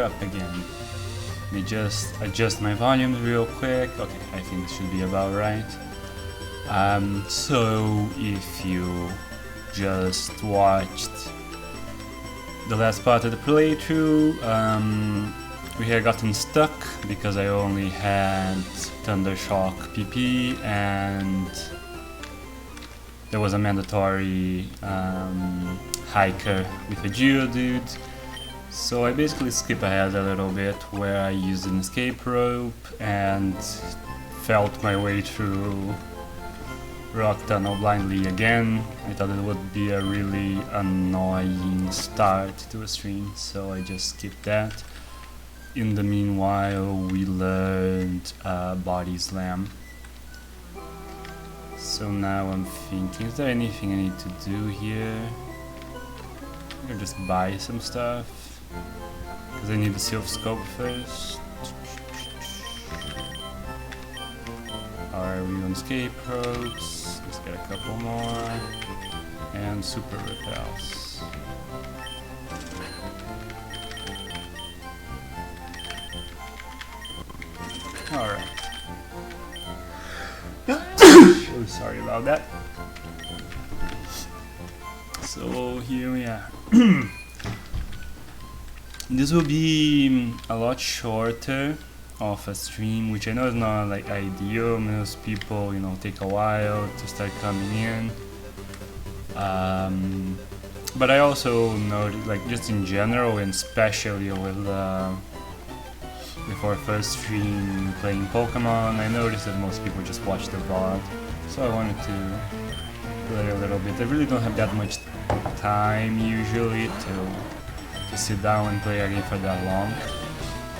up again. Let me just adjust my volume real quick. Okay, I think this should be about right. So if you just watched the last part of the playthrough, we had gotten stuck because I only had Thundershock PP and there was a mandatory hiker with a Geodude. So I basically skip ahead a little bit where I used an escape rope and felt my way through Rock Tunnel blindly again. I thought it would be a really annoying start to a stream, so I just skipped that. In the meanwhile, we learned Body Slam. So now I'm thinking, is there anything I need to do here? Or just buy some stuff? Because I need the Silph Scope first. Are we on escape ropes? Let's get a couple more. And super repels. Alright. Oh, sorry about that. So here we are. This will be a lot shorter of a stream, which I know is not like ideal. Most people, you know, take a while to start coming in. But I also noticed, like, just in general, and especially with our first stream playing Pokemon, I noticed that most people just watch the VOD. So I wanted to play a little bit. I really don't have that much time usually to sit down and play a game for that long.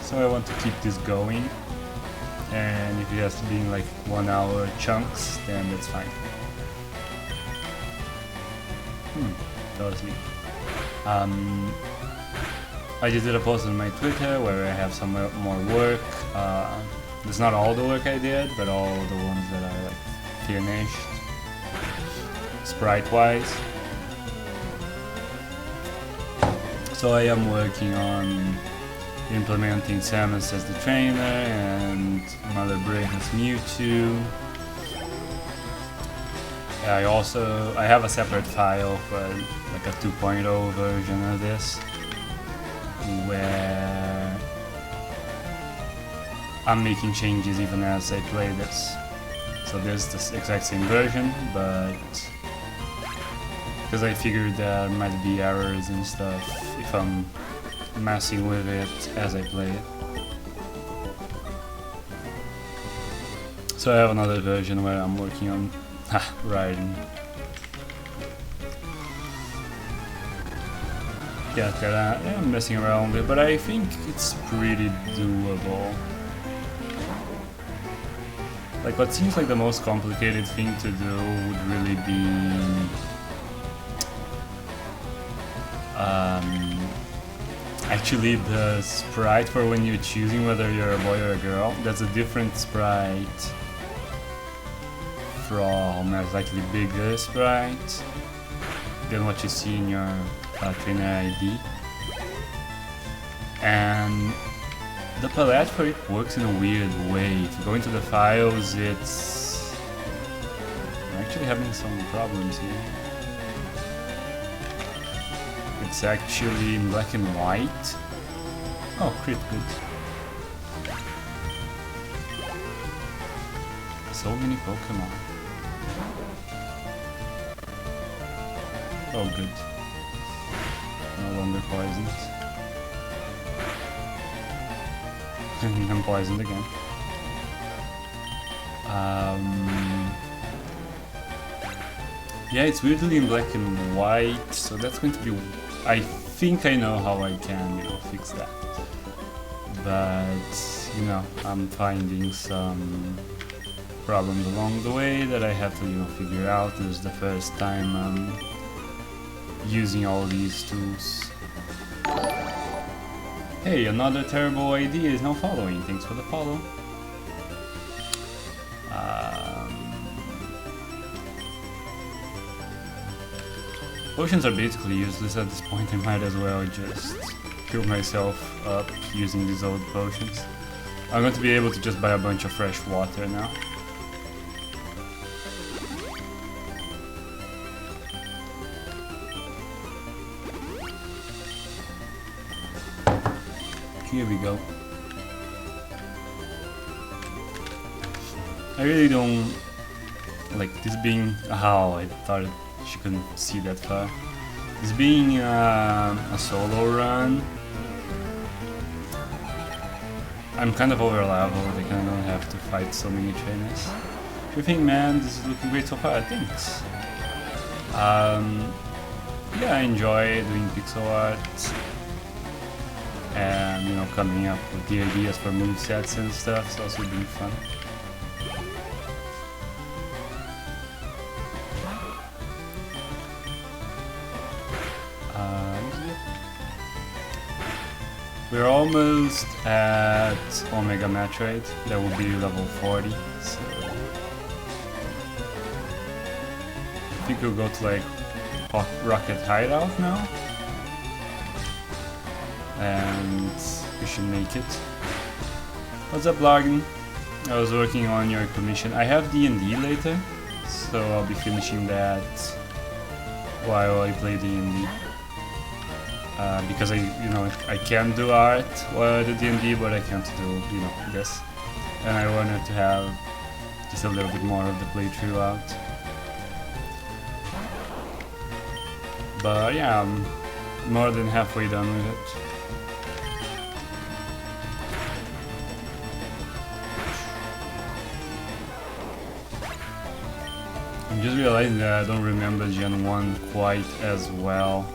So I want to keep this going. And if it has to be in like 1 hour chunks, then that's fine. That was me. I just did a post on my Twitter where I have some more work. It's not all the work I did, but all the ones that I like finished, sprite-wise. So I am working on implementing Samus as the trainer and Mother Brain's Mewtwo. I have a separate file for like a 2.0 version of this, where I'm making changes even as I play this. So there's this exact same version, but because I figured there might be errors and stuff if I'm messing with it as I play it. So I have another version where I'm working on writing. Yeah, I'm messing around with it, but I think it's pretty doable. Like, what seems like the most complicated thing to do would really be actually the sprite for when you're choosing whether you're a boy or a girl. That's a different sprite from a slightly bigger sprite than what you see in your trainer ID. And the palette for it works in a weird way. If you go into the files, I'm actually having some problems here. It's actually in black and white. Oh, crit good. So many Pokemon. Oh, good. No longer poisoned. And I'm poisoned again. Yeah, it's weirdly in black and white, so that's going to be... I think I know how I can, fix that. But, I'm finding some problems along the way that I have to, figure out. This is the first time I'm using all these tools. Hey, another terrible idea is now following. Thanks for the follow. Potions are basically useless at this point. I might as well just heal myself up using these old potions. I'm going to be able to just buy a bunch of fresh water now. Here we go. I really don't like this being... Oh, I thought she couldn't see that far. This being a solo run, I'm kind of over leveled. I kind of don't have to fight so many trainers. If you think, man, this is looking great so far, thanks. Yeah, I enjoy doing pixel art and, you know, coming up with the ideas for movesets and stuff. It's also been fun. We're almost at PokéMetroid. That will be level 40. So I think we'll go to like Rocket Hideout now, and we should make it. What's up, Logan? I was working on your commission. I have D&D later, so I'll be finishing that while I play D&D. Because I can do art while I do D&D, but I can't do, this. And I wanted to have just a little bit more of the playthrough out. But yeah, I'm more than halfway done with it. I'm just realizing that I don't remember Gen 1 quite as well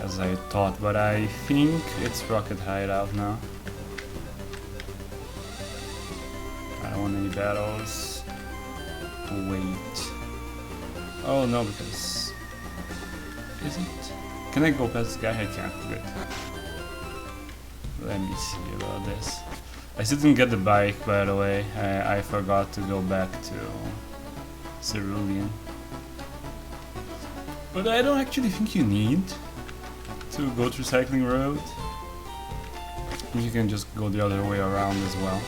as I thought, but I think it's Rocket Hideout now. I don't want any battles. Wait. Oh no, because... Is it? Can I go past this guy? I can't. Good. Let me see about this. I still didn't get the bike, by the way. I forgot to go back to Cerulean. But I don't actually think you need to go through Cycling Road. You can just go the other way around as well.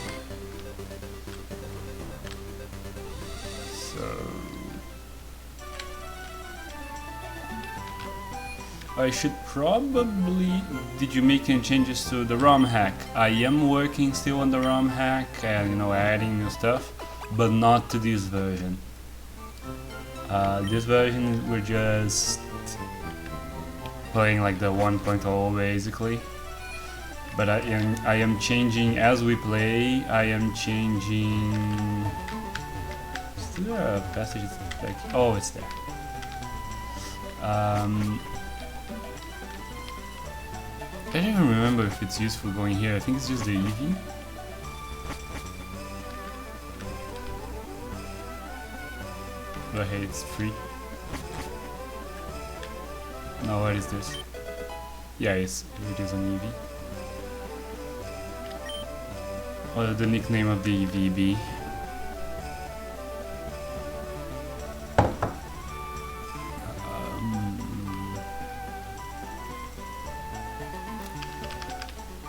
So I should probably... Did you make any changes to the ROM hack? I am working still on the ROM hack and adding new stuff, but not to this version. This version we're just playing like the 1.0 basically, but I am changing as we play. I am changing. Is there a passage? Like, oh, it's there. I don't even remember if it's useful going here. I think it's just the Eevee. But hey, it's free. No, what is this? Yeah, it is an Eevee. What would the nickname of the Eevee be?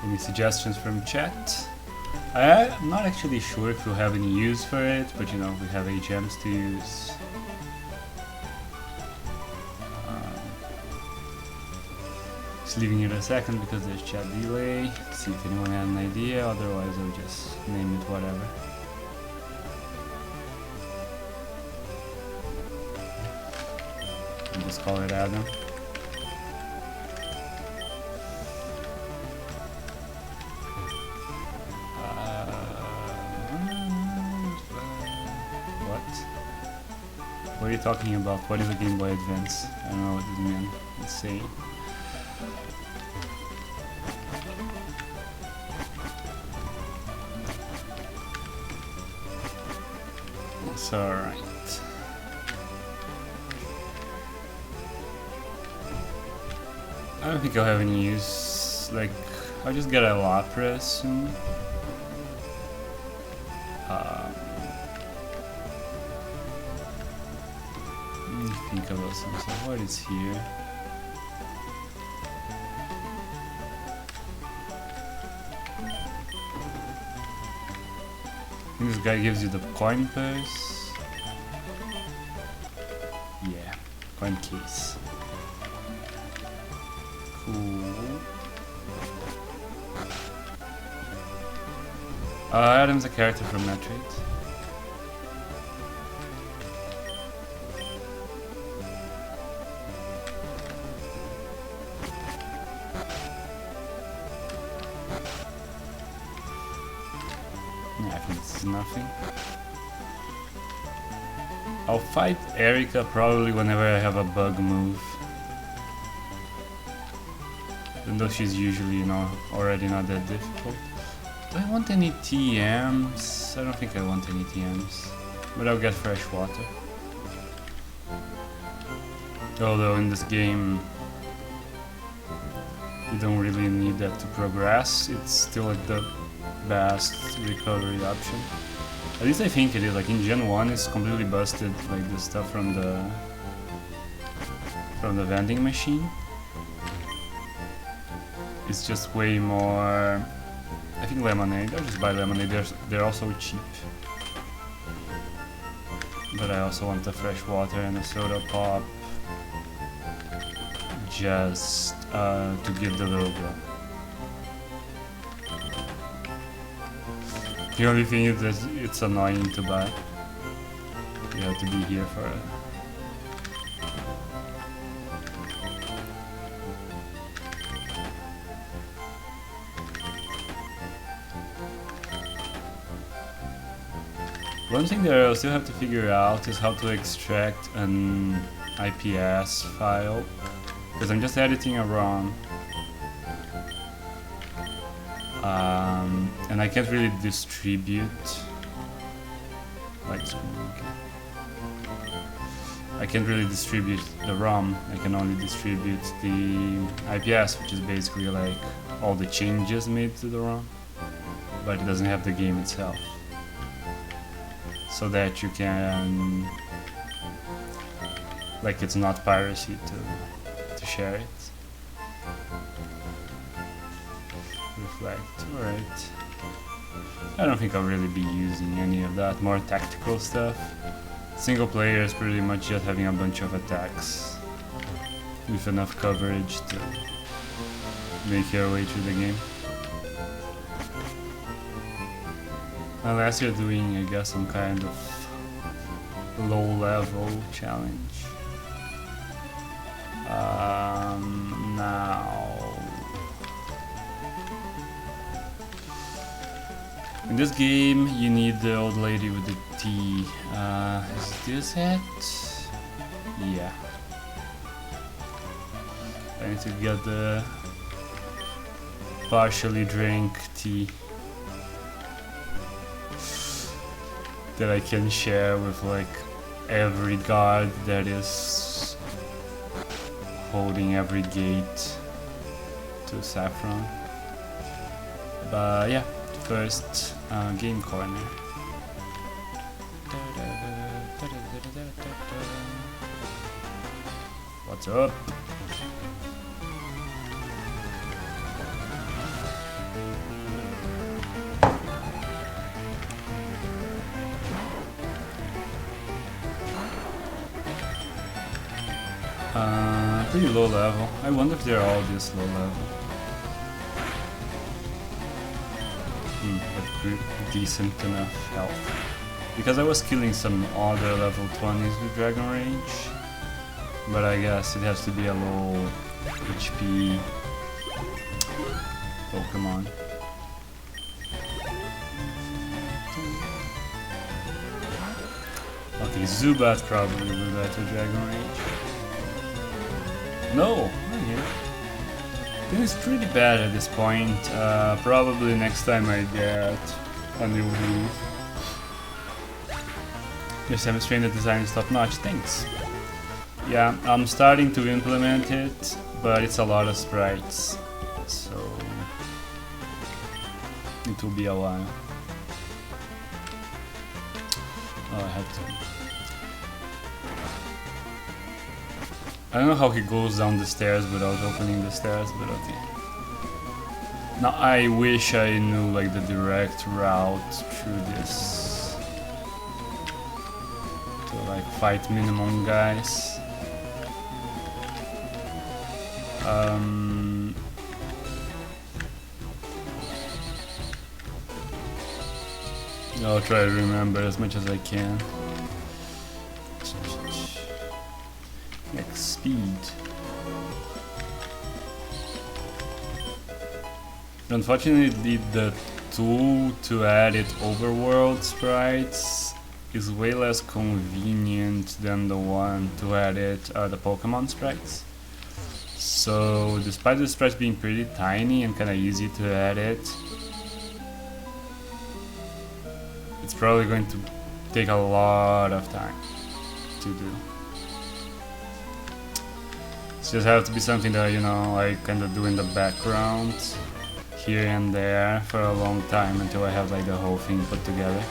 Any suggestions from chat? I'm not actually sure if we'll have any use for it, but we have HMs to use. Just leaving it a second because there's chat delay. See if anyone had an idea, otherwise I'll just name it whatever. And just call it Adam. What are you talking about? What is a Game Boy Advance? I don't know what you mean. Let's see. It's alright. I don't think I'll have any use. Like, I'll just get a Lapras soon. Let me think about something. What is here? This guy gives you the coin purse. Yeah, coin case. Cool. Adam's a character from Metroid. Yeah, I think this is nothing. I'll fight Erika probably whenever I have a bug move. Even though she's usually, you know, already not that difficult. Do I want any TMs? I don't think I want any TMs. But I'll get fresh water. Although in this game you don't really need that to progress. It's still like the best recovery option. At least I think it is. Like in Gen 1 it's completely busted, like the stuff from the vending machine. It's just way more. I think lemonade. I'll just buy lemonade. They're also cheap. But I also want the fresh water and a soda pop, just to give the little girl. The only thing is that it's annoying to buy. You have to be here for it. One thing that I still have to figure out is how to extract an IPS file, because I'm just editing a ROM. And I can't really distribute, like, I can't really distribute the ROM. I can only distribute the IPS, which is basically like all the changes made to the ROM, but it doesn't have the game itself. So that you can, like, it's not piracy to share it. Reflect, alright. I don't think I'll really be using any of that, more tactical stuff. Single player is pretty much just having a bunch of attacks with enough coverage to make your way through the game. Unless you're doing, I guess, some kind of low-level challenge. Now... in this game, you need the old lady with the T. Is this it? Yeah. I need to get the partially drank tea that I can share with like every guard that is holding every gate to Saffron. But yeah, first game corner. What's up? Pretty low level. I wonder if they're all this low level. But decent enough health. Because I was killing some other level 20s with Dragon Rage. But I guess it has to be a low HP Pokemon. Okay, Zubat probably will better Dragon Rage. No, not here. This is pretty bad at this point. Probably next time I get a new move. Your semi-strained design is top notch, thanks. Yeah, I'm starting to implement it, but it's a lot of sprites, so it will be a while. Oh, I have to. I don't know how he goes down the stairs without opening the stairs, but okay. Now I wish I knew like the direct route through this like fight minimum guys. I'll try to remember as much as I can. Next speed. Unfortunately, the tool to edit overworld sprites is way less convenient than the one to edit the Pokemon sprites. So, despite the sprites being pretty tiny and kinda easy to edit, it's probably going to take a lot of time to do. It's just have to be something that, you know, I kinda do in the background, here and there, for a long time until I have like the whole thing put together.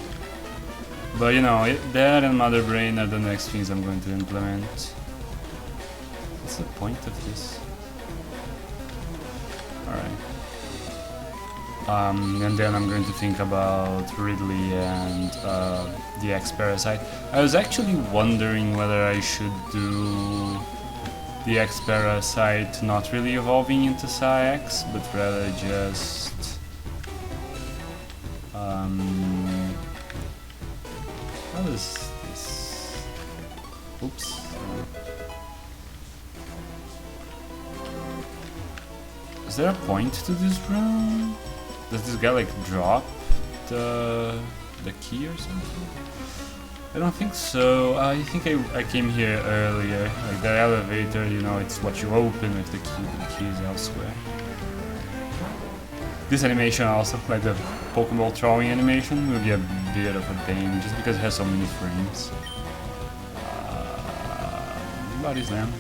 But you know, that and Mother Brain are the next things I'm going to implement. What's the point of this? Alright. And then I'm going to think about Ridley and the X-Parasite. I was actually wondering whether I should do the X-Parasite not really evolving into Psy-X, but rather just... how is this? Oops. Is there a point to this room? Does this guy like drop the key or something? I don't think so. I think I came here earlier. Like the elevator, you know, it's what you open with the key is elsewhere. This animation also, like the Pokeball throwing animation, will be a bit of a pain just because it has so many frames. Body Slam.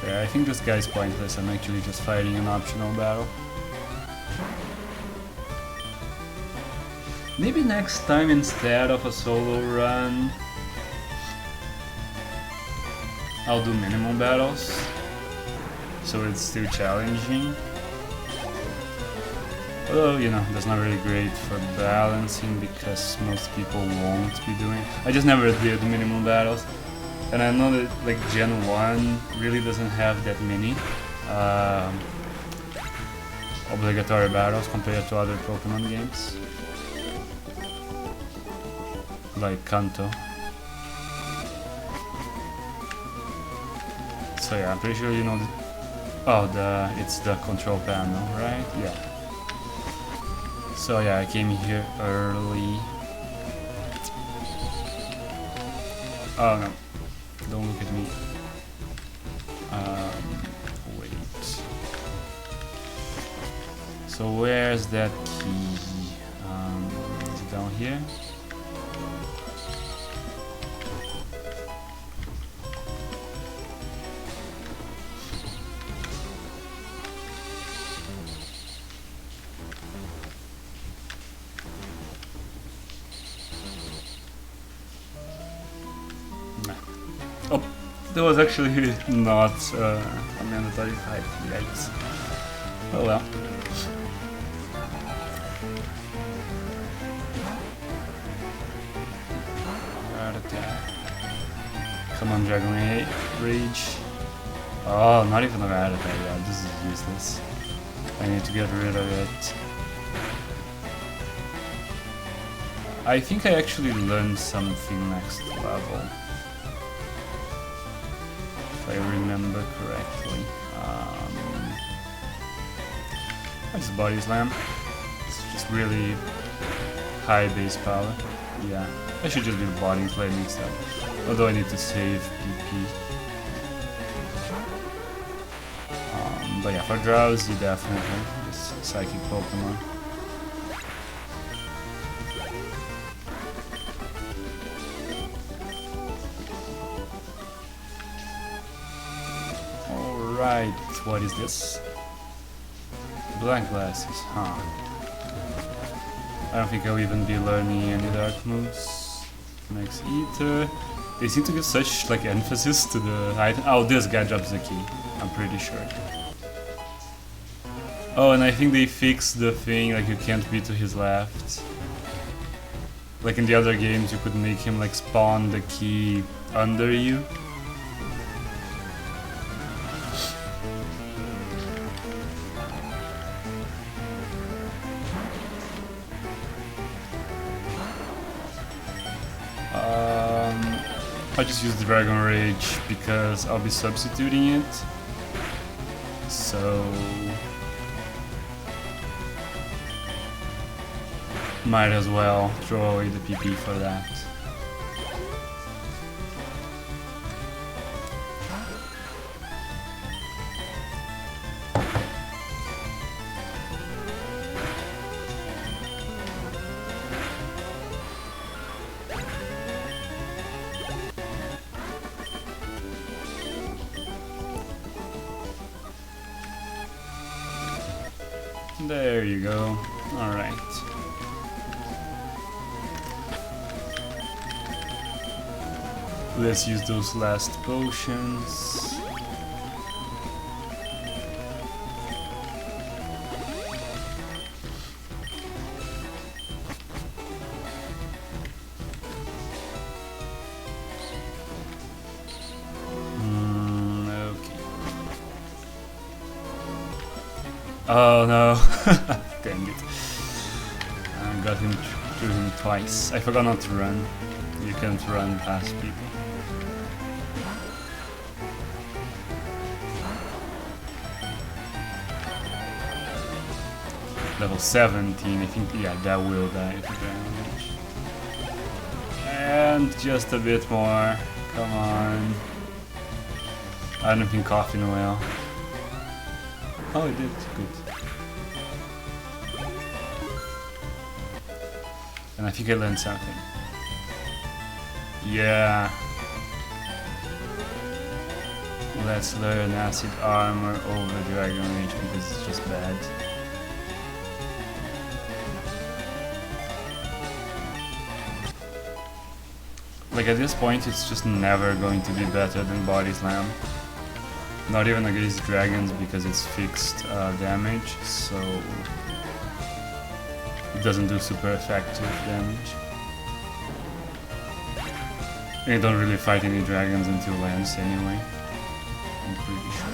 So yeah, I think this guy's pointless. I'm actually just fighting an optional battle. Maybe next time, instead of a solo run, I'll do minimum battles, so it's still challenging. Although, you know, that's not really great for balancing because most people won't be doing. I just never did minimum battles, and I know that like Gen 1 really doesn't have that many obligatory battles compared to other Pokemon games. Like Kanto. So yeah, I'm pretty sure you know it's the control panel, right? Yeah. So yeah, I came here early. Oh no, don't look at me. Wait. So where's that key? Is it down here? Oh, that was actually not a mandatory fight, yikes. Oh well. Guard attack. Come on, Dragon Rage. Oh, not even a guard attack, yeah, this is useless. I need to get rid of it. I think I actually learned something next level. If I remember correctly. It's Body Slam. It's just really high base power. Yeah, I should just do Body Slam instead. Although I need to save PP. But yeah, for Drowsy definitely. This Psychic Pokemon. Alright, what is this? Blank glasses, huh? I don't think I'll even be learning any dark moves. Max Ether. They seem to give such like emphasis to the item. Oh, this guy drops the key. I'm pretty sure. Oh, and I think they fixed the thing like you can't be to his left. Like in the other games, you could make him like spawn the key under you. I just use Dragon Rage because I'll be substituting it. So might as well throw away the PP for that. There you go. Alright. Let's use those last potions. Oh no, dang it. I got him through him twice. I forgot not to run. You can't run past people. Level 17, I think, yeah, that will die if you damage. And just a bit more. Come on. I don't think coffee well. Oh, it did. Good. And I think I learned something. Yeah. Let's learn acid armor over Dragon Rage because it's just bad. Like at this point, it's just never going to be better than Body Slam. Not even against dragons because it's fixed damage, so it doesn't do super effective damage. And you don't really fight any dragons until Lance anyway, I'm pretty sure.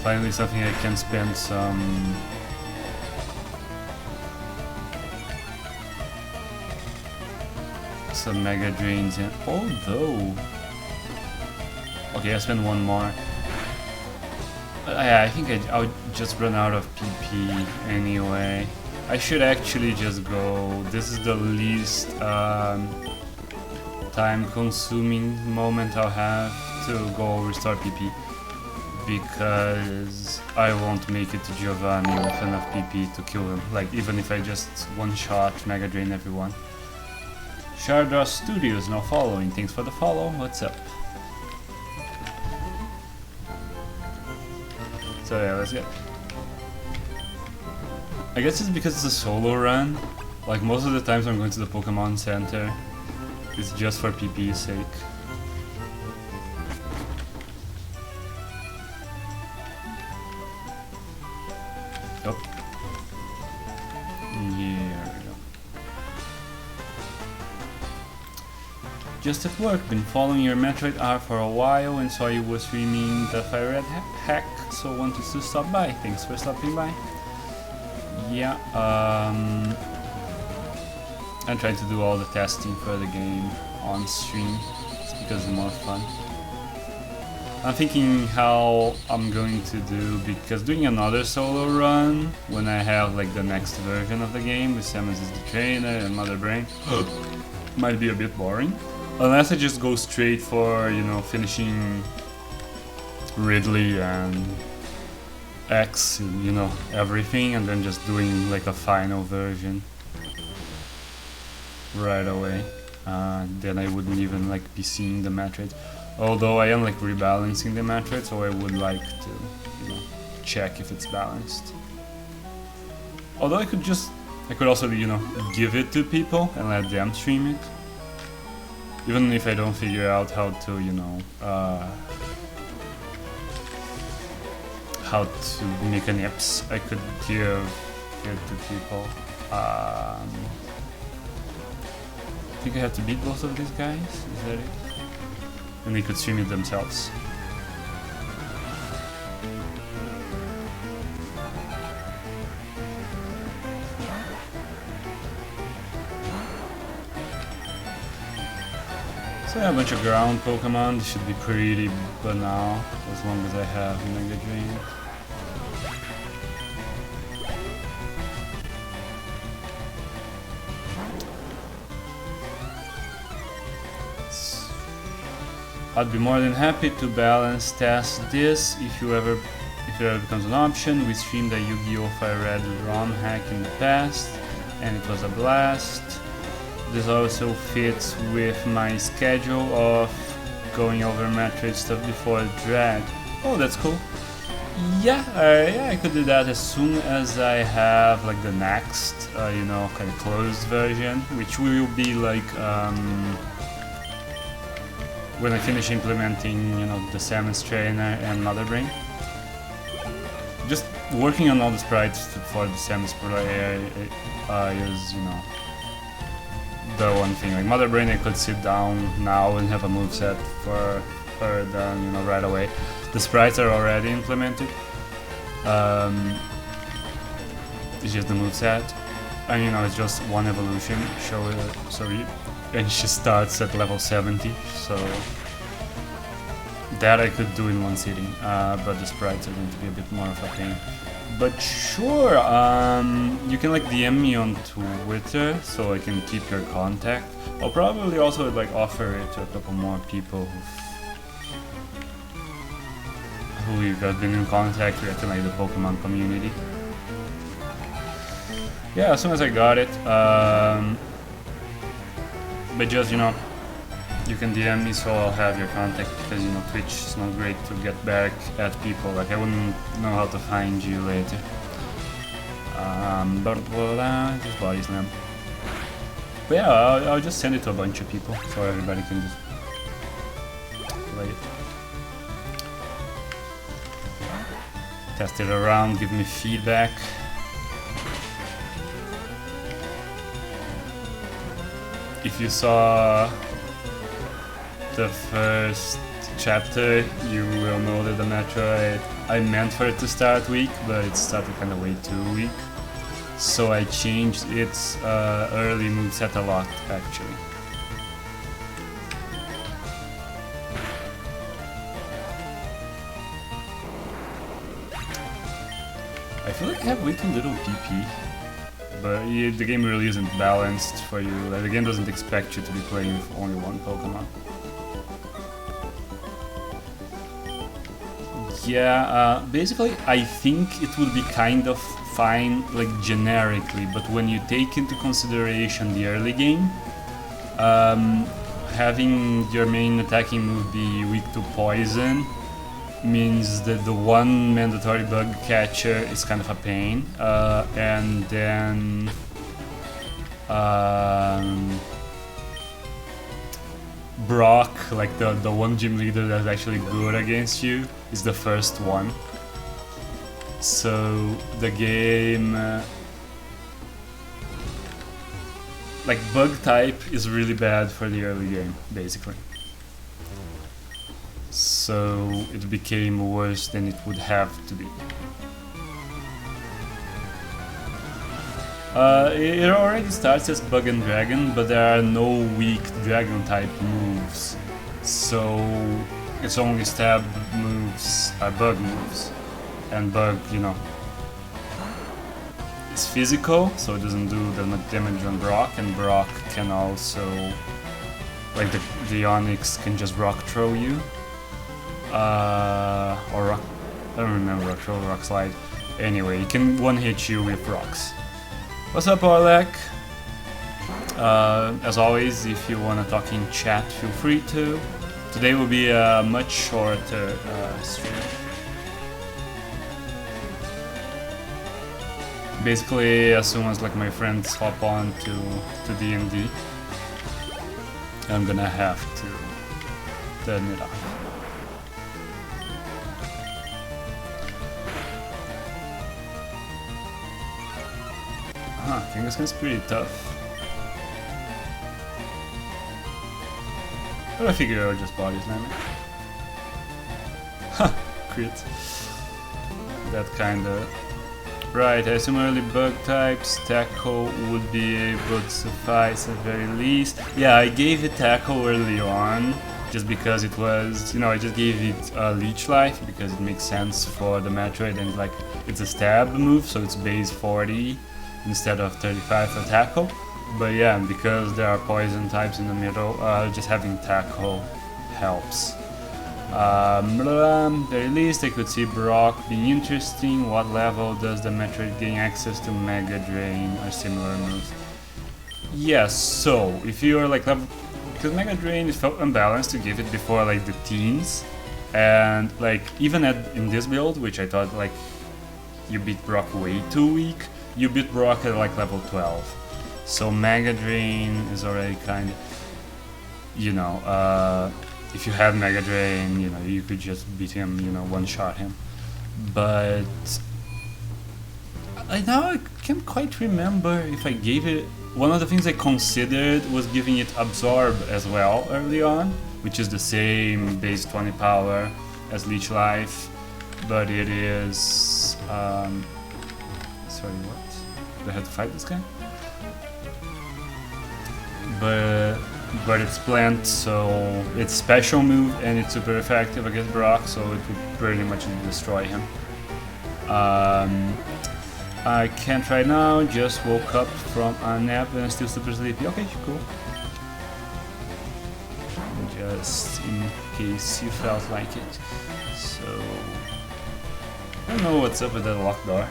Finally something I can spend some Mega Drains in. Although, okay, I spend one more. Yeah, I think I'll just run out of PP anyway. I should actually just go. This is the least time-consuming moment I'll have to go restore PP. Because I won't make it to Giovanni with enough PP to kill him. Like, even if I just one-shot Mega Drain everyone. Shardra Studios now following. Thanks for the follow. What's up? So yeah, let's get. I guess it's because it's a solo run. Like, most of the times I'm going to the Pokemon Center, it's just for PP's sake. Oh. Here we go. Just at work, been following your Metroid R for a while and saw you were streaming the Fire Red hack, so wanted to stop by. Thanks for stopping by. Yeah, I'm trying to do all the testing for the game on stream, it's because it's more fun. I'm thinking how I'm going to do, because doing another solo run when I have like the next version of the game with Samus as the trainer and Mother Brain might be a bit boring. Unless I just go straight for, you know, finishing Ridley and X, you know, everything, and then just doing like a final version right away. Then I wouldn't even like be seeing the Metroid. Although I am like rebalancing the Metroid, so I would like to, you know, check if it's balanced. Although I could also, you know, give it to people and let them stream it. Even if I don't figure out how to, you know, how to make an ips, I could give it to people. I think I have to beat both of these guys, is that it? And they could stream it themselves. So yeah, a bunch of ground Pokemon. This should be pretty banal as long as I have Mega Drain. I'd be more than happy to balance test this if it ever becomes an option. We streamed a Yu-Gi-Oh! Fire Red ROM hack in the past, and it was a blast. This also fits with my schedule of going over Metroid stuff before Drag. Oh, that's cool. Yeah, I could do that as soon as I have like the next, you know, kind of closed version, which will be like when I finish implementing, you know, the Samus Trainer and Mother Brain. Just working on all the sprites for the Samus player is, you know, the one thing. Like Mother Brain, I could sit down now and have a moveset for her done, you know, right away. The sprites are already implemented. It's just the moveset, and you know, it's just one evolution. And she starts at level 70, so that I could do in one sitting, but the sprites are going to be a bit more of a pain. But sure, you can like DM me on Twitter so I can keep your contact. I'll probably also like offer it to a couple more people who we've been in contact with in like the Pokemon community. Yeah, as soon as I got it, but just, you know, you can DM me so I'll have your contact, because, you know, Twitch is not great to get back at people. Like, I wouldn't know how to find you later. Just body slam. But yeah, I'll just send it to a bunch of people so everybody can just play it. Test it around, give me feedback. If you saw the first chapter, you will know that the Metroid, I meant for it to start weak, but it started kind of way too weak. So I changed its early moveset a lot, actually. I feel like I have way too little PP. But the game really isn't balanced for you. Like, the game doesn't expect you to be playing with only one Pokemon. Yeah, basically I think it would be kind of fine, like generically, but when you take into consideration the early game, having your main attacking move be weak to poison means that the one mandatory bug catcher is kind of a pain, and then Brock, like the one gym leader that's actually good against you, is the first one. So the game, like bug type is really bad for the early game, basically. So it became worse than it would have to be. It already starts as Bug and Dragon, but there are no weak Dragon type moves. So its only stab moves are Bug moves. And Bug, you know, it's physical, so it doesn't do that much damage on Brock, and Brock can also, like the Onyx can just rock throw you. Or rock, I don't remember, rock throw, rock slide. Anyway, it can one hit you with rocks. What's up, Orlek? As always, if you want to talk in chat, feel free to. Today will be a much shorter stream. Basically, as soon as like my friends hop on to D&D, I'm gonna have to turn it off. I think this one's pretty tough. But I figure I'll just body slam it. Ha! Crit. That kinda... Right, I assume early bug types, tackle would be able to suffice at very least. Yeah, I gave it tackle early on, just because it was, you know, I just gave it leech life, because it makes sense for the Metroid, and like, it's a stab move, so it's base 40 instead of 35 for tackle. But yeah, because there are poison types in the middle, just having tackle helps. Very least, I could see Brock being interesting. What level does the Metroid gain access to Mega Drain or similar moves? Yes, so if you are like level, because Mega Drain, it felt unbalanced to give it before like the teens, and like even in this build, which I thought like you beat Brock way too weak, you beat Brock at like level 12. So Mega Drain is already kind of, you know, if you had Mega Drain, you know, you could just beat him, you know, one-shot him. But I can't quite remember if I gave it. One of the things I considered was giving it Absorb as well early on, which is the same base 20 power as Leech Life, but it is. Sorry, what? Do I have to fight this guy? But it's plant, so it's special move and it's super effective against Brock, so it would pretty much destroy him. I can't right now, just woke up from a nap and I'm still super sleepy. Okay, cool. Just in case you felt like it. So I don't know what's up with that locked door.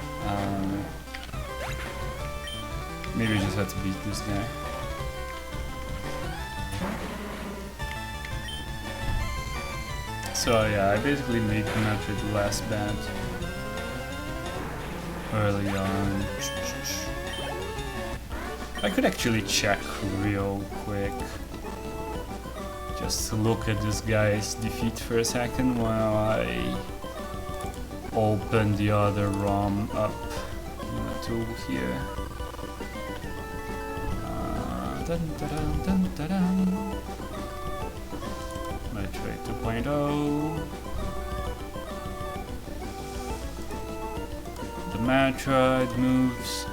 Maybe I just have to beat this guy. So yeah, I basically made Metroid the last band early on. I could actually check real quick. Just to look at this guy's defeat for a second while I open the other ROM up in the tool here. Metroid 2.0. The Metroid moves.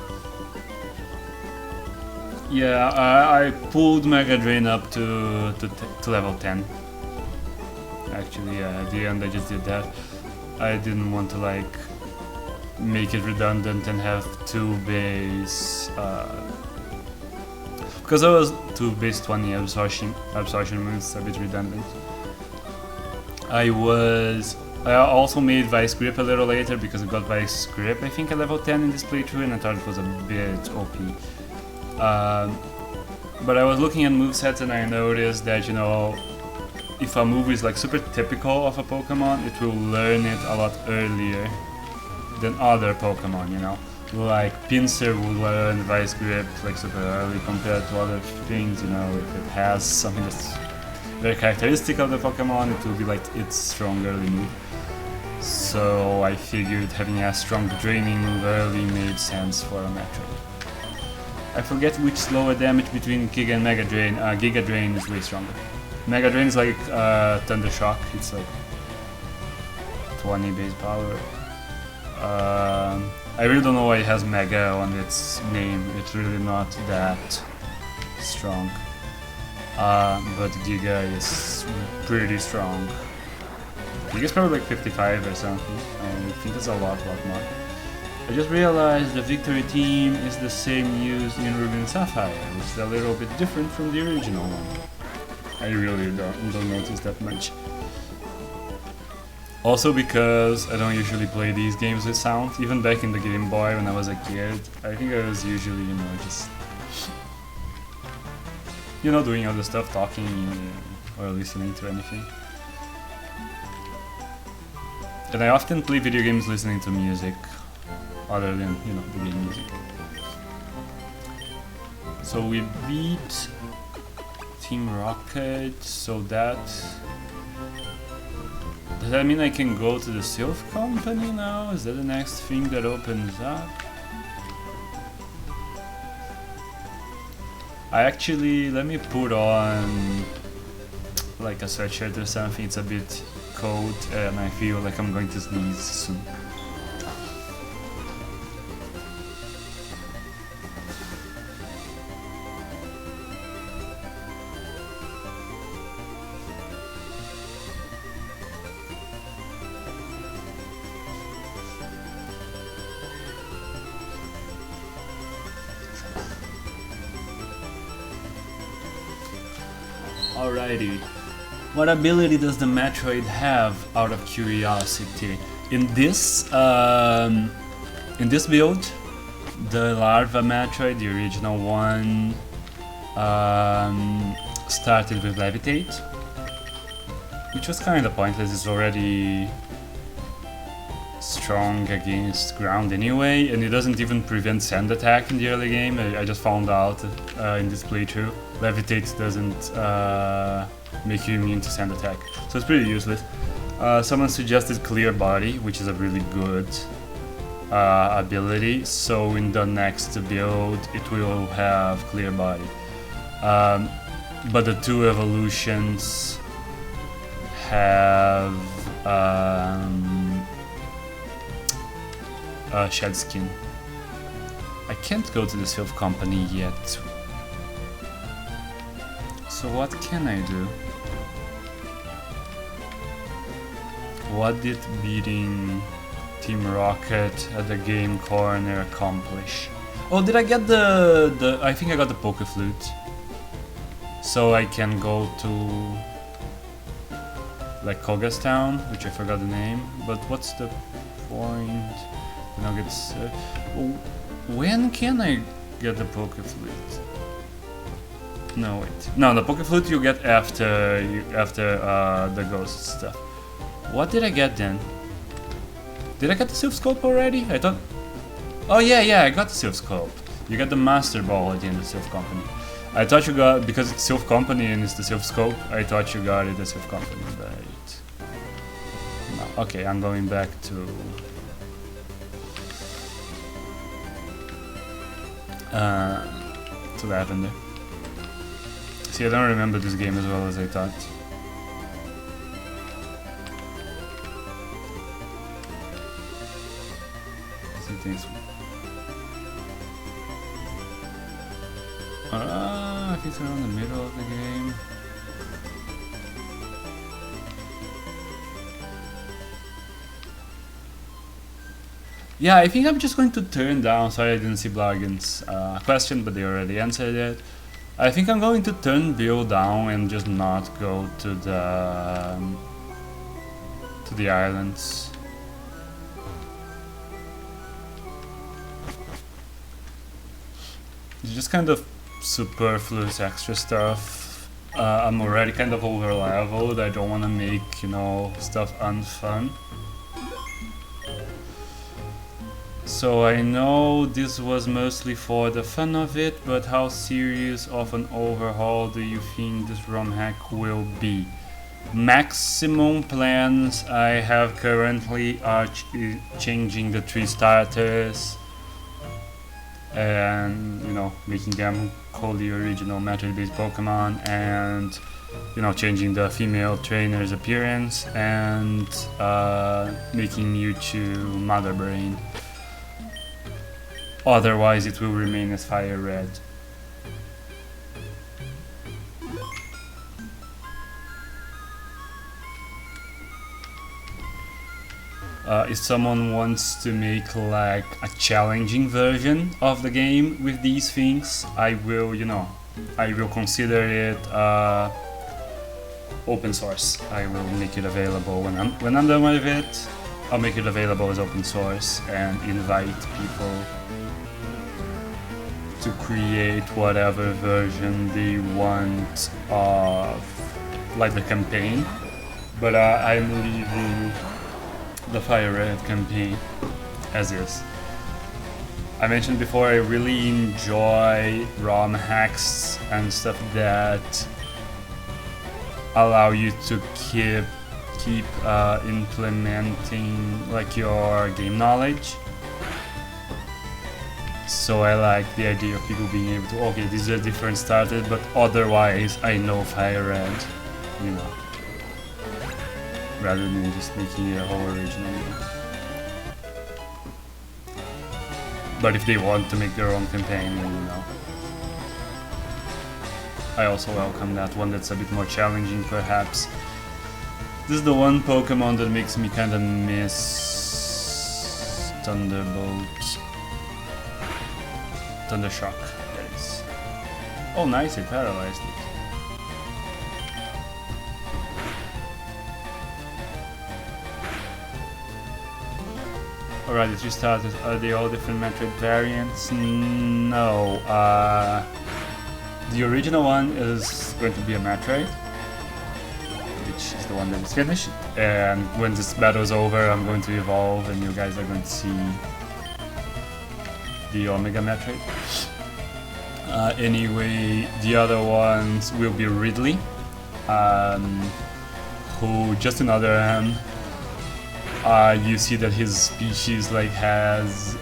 Yeah, I pulled Mega Drain up to level 10. Actually, yeah, at the end I just did that. I didn't want to like make it redundant and have two base. Because I was two base 20 absorption moves, a bit redundant. I also made Vice Grip a little later because I got Vice Grip I think at level 10 in this playthrough and I thought it was a bit OP. But I was looking at movesets and I noticed that, you know, if a move is like super typical of a Pokemon, it will learn it a lot earlier than other Pokemon, you know. Like Pinsir will learn Vice Grip like super early compared to other things, you know. If it has something that's very characteristic of the Pokemon, it will be like its strong early move. So I figured having a strong draining move early made sense for a Metroid. I forget which lower damage between Giga and Mega Drain. Giga Drain is way stronger. Mega Drain is like Thunder Shock, it's like 20 base power. I really don't know why it has Mega on its name, it's really not that strong. But Giga is pretty strong. Giga is probably like 55 or something. I think it's a lot more. I just realized the Victory team is the same used in Ruby and Sapphire, which is a little bit different from the original one. I really don't notice that much. Also because I don't usually play these games with sound, even back in the Game Boy when I was a kid, I think I was usually, you know, just, you know, doing other stuff, talking or listening to anything. And I often play video games listening to music, other than, you know, the game music. So we beat Team Rocket, so that... Does that mean I can go to the Sylph Company now? Is that the next thing that opens up? I actually... let me put on like a sweatshirt or something, it's a bit cold and I feel like I'm going to sneeze soon. Alrighty. What ability does the Metroid have, out of curiosity? In this build, the Larva Metroid, the original one, started with Levitate, which was kind of pointless. It's already strong against ground anyway, and it doesn't even prevent sand attack in the early game. I just found out in this playthrough. Levitate doesn't make you immune to sand attack, so it's pretty useless. Someone suggested Clear Body, which is a really good ability, so in the next build it will have Clear Body. But the two evolutions have Shed Skin. I can't go to the Sylph Company yet. So what can I do? What did beating Team Rocket at the game corner accomplish? Oh, did I get the I think I got the Poke Flute. So I can go to like Koga's Town, which I forgot the name, but what's the point? Nuggets. When can I get the Poke Flute? No, wait. No, the Poke Flute you get after the ghost stuff. What did I get then? Did I get the Sylph Scope already? I thought... Oh yeah, I got the Sylph Scope. You get the Master Ball at the end of the Sylph Company. I thought you got... because it's Sylph Company and it's the Sylph Scope, I thought you got it at Sylph Company, but... No. Okay, I'm going back to... Lavender. See, I don't remember this game as well as I thought. I think it's around the middle of the game. Yeah, I think I'm just going to turn down. Sorry, I didn't see Blargin's question, but they already answered it. I think I'm going to turn Bill down and just not go to the islands. It's just kind of superfluous extra stuff. I'm already kind of over leveled. I don't want to make, you know, stuff unfun. So I know this was mostly for the fun of it, but how serious of an overhaul do you think this ROM hack will be? Maximum plans I have currently are changing the 3 starters and, you know, making them wholly original Metroid-based Pokemon, and, you know, changing the female trainer's appearance and making Mewtwo Mother Brain. Otherwise it will remain as Fire Red. If someone wants to make like a challenging version of the game with these things, I will, you know, I will consider it open source. I will make it available when I'm done with it. I'll make it available as open source and invite people to create whatever version they want of like the campaign, but I'm leaving the Fire Red campaign as is. I mentioned before I really enjoy ROM hacks and stuff that allow you to keep implementing like your game knowledge. So I like the idea of people being able to, okay, these are different started, but otherwise I know Fire Red, you know, rather than just making a whole original game. But if they want to make their own campaign, then, you know, I also welcome that one that's a bit more challenging, perhaps. This is the one Pokemon that makes me kind of miss Thunderbolt. Thundershock, that is. Oh nice, it paralyzed it. Alright, it restarted. Are they all different Metroid variants? No. The original one is going to be a Metroid, which is the one that is finished. And when this battle is over, I'm going to evolve and you guys are going to see the Omega Metroid. Anyway, the other ones will be Ridley, who just another you see that his species like has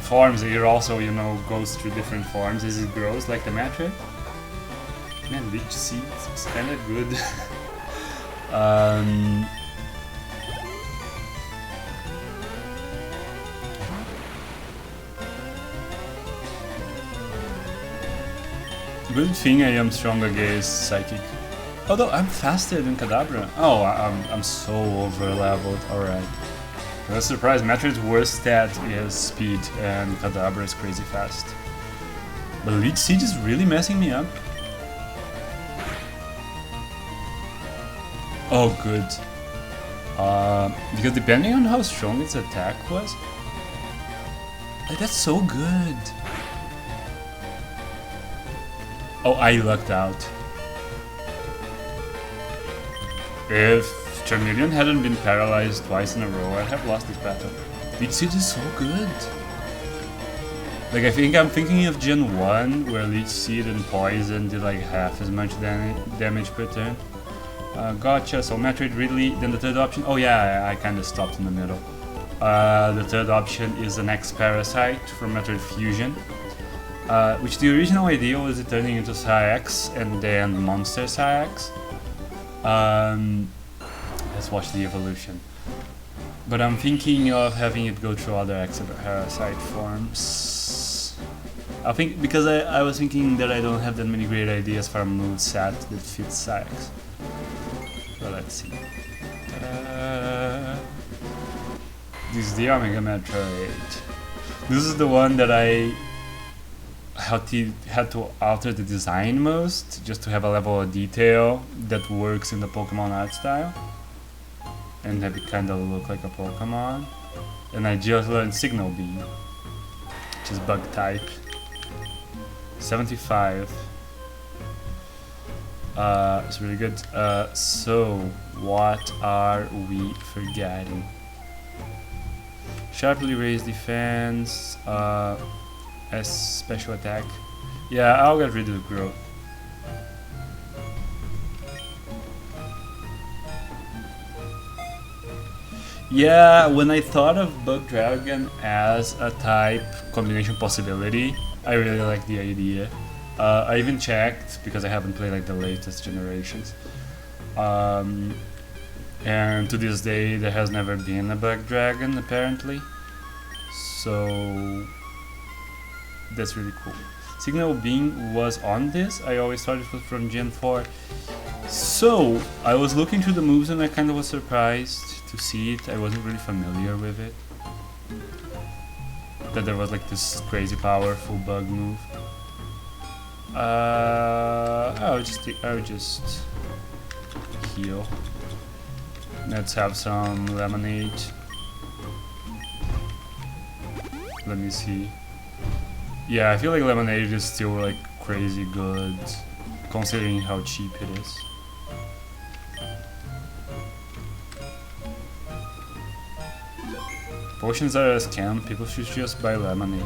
forms. It also, you know, goes through different forms as it grows, like the Metroid. Man, Leech Seeds is kind of good. Good thing I am strong against Psychic. Although I'm faster than Kadabra. Oh, I'm so over leveled. Alright. I was surprised. Metroid's worst stat is speed, and Kadabra is crazy fast. But Leech Siege is really messing me up. Oh, good. Because depending on how strong its attack was, like, that's so good. Oh, I lucked out. If Charmeleon hadn't been paralyzed twice in a row, I'd have lost this battle. Leech Seed is so good. Like, I think I'm thinking of Gen 1, where Leech Seed and Poison did like half as much damage per turn. Gotcha, so Metroid Ridley, then the third option. Oh yeah, I kinda stopped in the middle. The third option is an X-Parasite from Metroid Fusion. Which the original idea was it turning into Psy-X and then Monster Psy-X. Let's watch the evolution. But I'm thinking of having it go through other X-Parasite forms. I think because I was thinking that I don't have that many great ideas for a moveset that fits Psy-X. Well, let's see. This is the Omega Metroid. This is the one that I had to alter the design most, just to have a level of detail that works in the Pokemon art style and have it kind of look like a Pokemon. And I just learned Signal Beam, which is bug type. 75. It's really good. So what are we forgetting? Sharply raised defense, as special attack. Yeah, I'll get rid of growth. Yeah, when I thought of Bug Dragon as a type combination possibility, I really like the idea. I even checked, because I haven't played like the latest generations. And to this day there has never been a Bug Dragon apparently. So that's really cool. Signal Beam was on this. I always thought it was from Gen 4. So I was looking through the moves and I kind of was surprised to see it. I wasn't really familiar with it. That there was like this crazy powerful bug move. I would just heal. Let's have some lemonade. Let me see. Yeah, I feel like lemonade is still like crazy good, considering how cheap it is. Potions are a scam, people should just buy lemonade.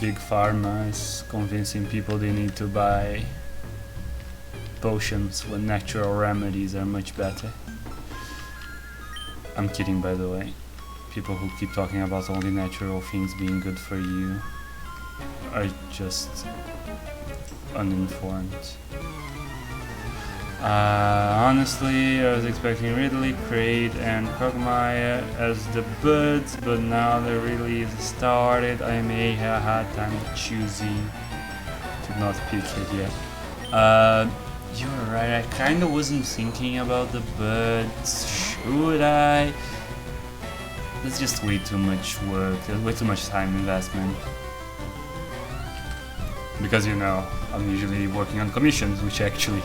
big pharma is convincing people they need to buy potions when natural remedies are much better. I'm kidding, by the way. People who keep talking about only natural things being good for you are just uninformed. Honestly, I was expecting Ridley, Kraid, and Quagmire as the buds, but now the release started. I may have had time choosing to not pick it yet. You're right, I kinda wasn't thinking about the buds. Should I? That's just way too much work, way too much time investment. Because you know, I'm usually working on commissions, which actually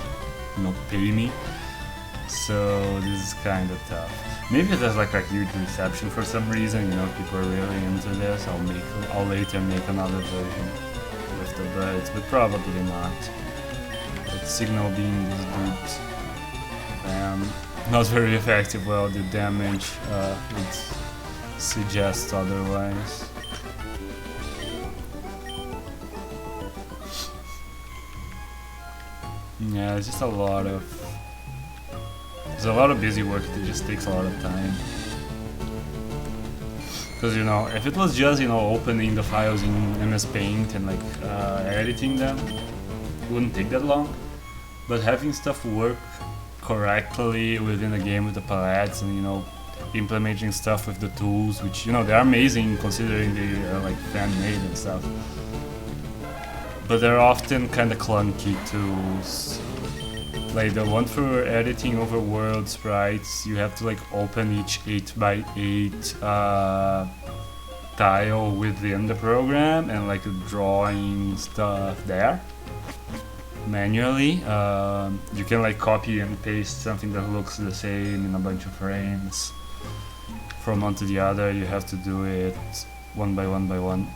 not pay me, so this is kind of tough. Maybe there's like a huge reception for some reason, you know, people are really into this. I'll later make another version with the birds, but probably not. But Signal being this dude, not very effective. Well, the damage would suggest otherwise. Yeah, it's just a lot of... There's a lot of busy work that just takes a lot of time. Because, you know, if it was just, you know, opening the files in MS Paint and, like, editing them, it wouldn't take that long. But having stuff work correctly within the game with the palettes and, you know, implementing stuff with the tools, which, you know, they're amazing considering they are, like, fan-made and stuff. But they're often kind of clunky tools. Like the one for editing overworld sprites, you have to like open each 8x8 tile within the program and like drawing stuff there manually. You can like copy and paste something that looks the same in a bunch of frames from one to the other. You have to do it one by one.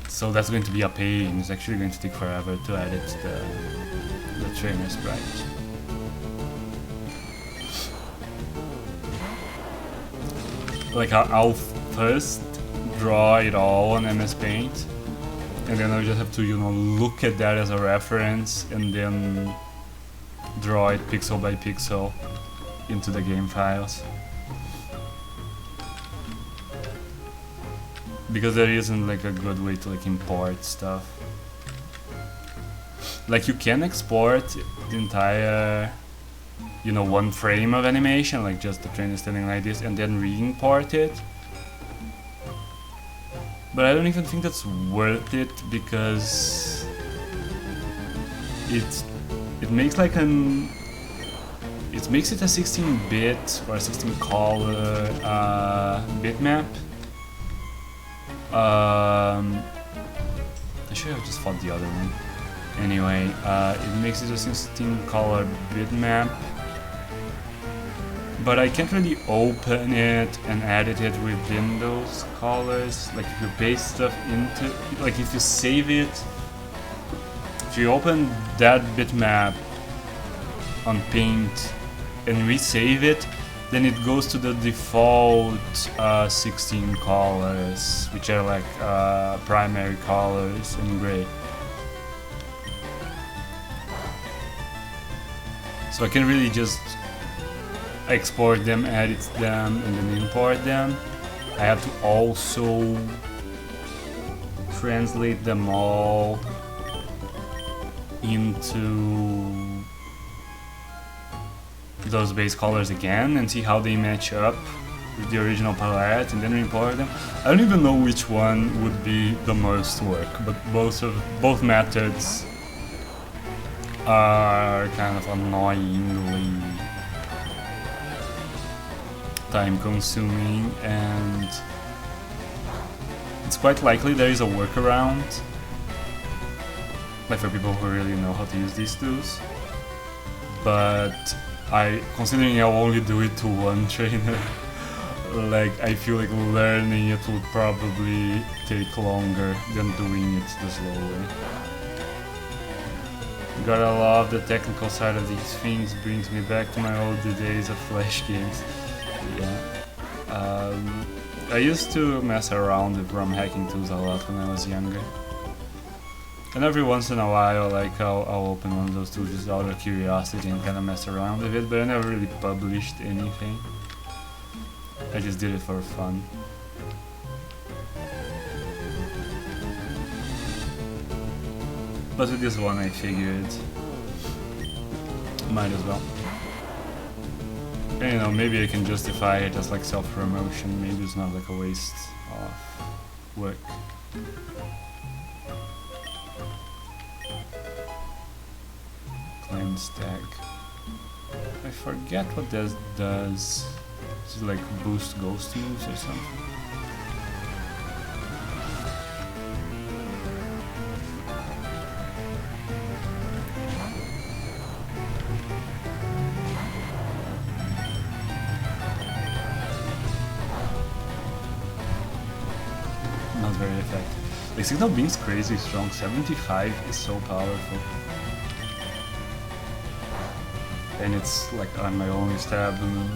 So that's going to be a pain. It's actually going to take forever to edit the trainer sprite. Like I'll first draw it all on MS Paint, and then I'll just have to, you know, look at that as a reference and then draw it pixel by pixel into the game files. Because there isn't like a good way to like import stuff. Like you can export the entire, you know, one frame of animation, like just the trainer standing like this, and then re-import it. But I don't even think that's worth it because it makes like it makes it a 16-bit or a 16-color bitmap. I should have just fought the other one. Anyway, it makes it a 16-color bitmap, but I can't really open it and edit it within those colors. Like if you paste stuff into, like if you save it, if you open that bitmap on Paint and resave it, then it goes to the default 16 colors, which are like primary colors in gray. So I can really just export them, edit them, and then import them. I have to also translate them all into those base colors again and see how they match up with the original palette and then import them. I don't even know which one would be the most work, but both methods are kind of annoyingly time consuming, and it's quite likely there is a workaround, like for people who really know how to use these tools, but considering I'll only do it to one trainer, like I feel like learning it will probably take longer than doing it the slow way. Gotta love the technical side of these things, brings me back to my old days of Flash games. Yeah. I used to mess around with ROM hacking tools a lot when I was younger. And every once in a while, like, I'll open one of those tools just out of curiosity and kind of mess around with it, but I never really published anything. I just did it for fun. But with this one I figured, might as well. And, you know, maybe I can justify it as like self-promotion, maybe it's not like a waste of work. Cleanse tag. I forget what this does. Is it like boost ghost moves or something? Not very effective. Like, Signal Beam's crazy strong. 75 is so powerful. And it's like on my only stab move.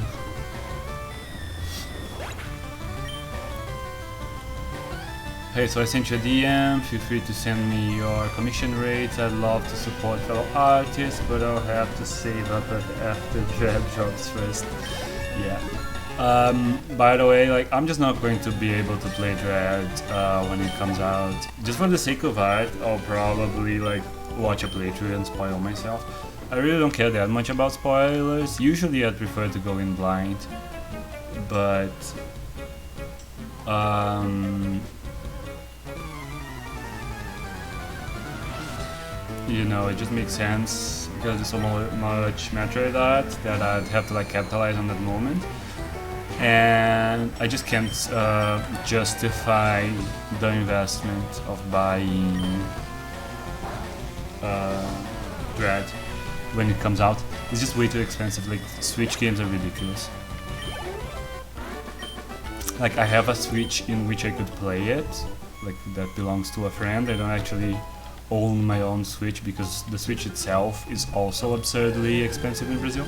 Hey, so I sent you a DM, feel free to send me your commission rates. I'd love to support fellow artists, but I'll have to save up after Dread drops first. Yeah. By the way, like, I'm just not going to be able to play Dread when it comes out. Just for the sake of art, I'll probably like watch a playthrough and spoil myself. I really don't care that much about spoilers. Usually I'd prefer to go in blind, but you know, it just makes sense because there's so much Metroid art that I'd have to like capitalize on that moment, and I just can't justify the investment of buying Dread when it comes out. It's just way too expensive. Like, Switch games are ridiculous. Like, I have a Switch in which I could play it, like that belongs to a friend. I don't actually own my own Switch because the Switch itself is also absurdly expensive in Brazil.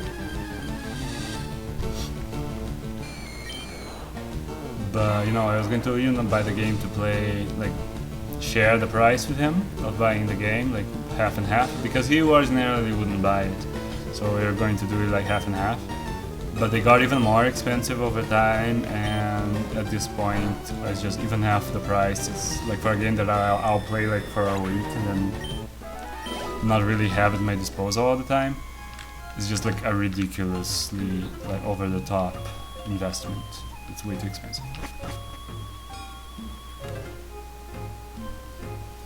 But you know, I was going to, you know, buy the game to play, like, share the price with him of buying the game, like half and half, because he ordinarily wouldn't buy it. So we were going to do it like half and half. But they got even more expensive over time, and at this point it's just even half the price. It's like for a game that I'll play like for a week and then not really have at my disposal all the time. It's just like a ridiculously like over the top investment. It's way too expensive.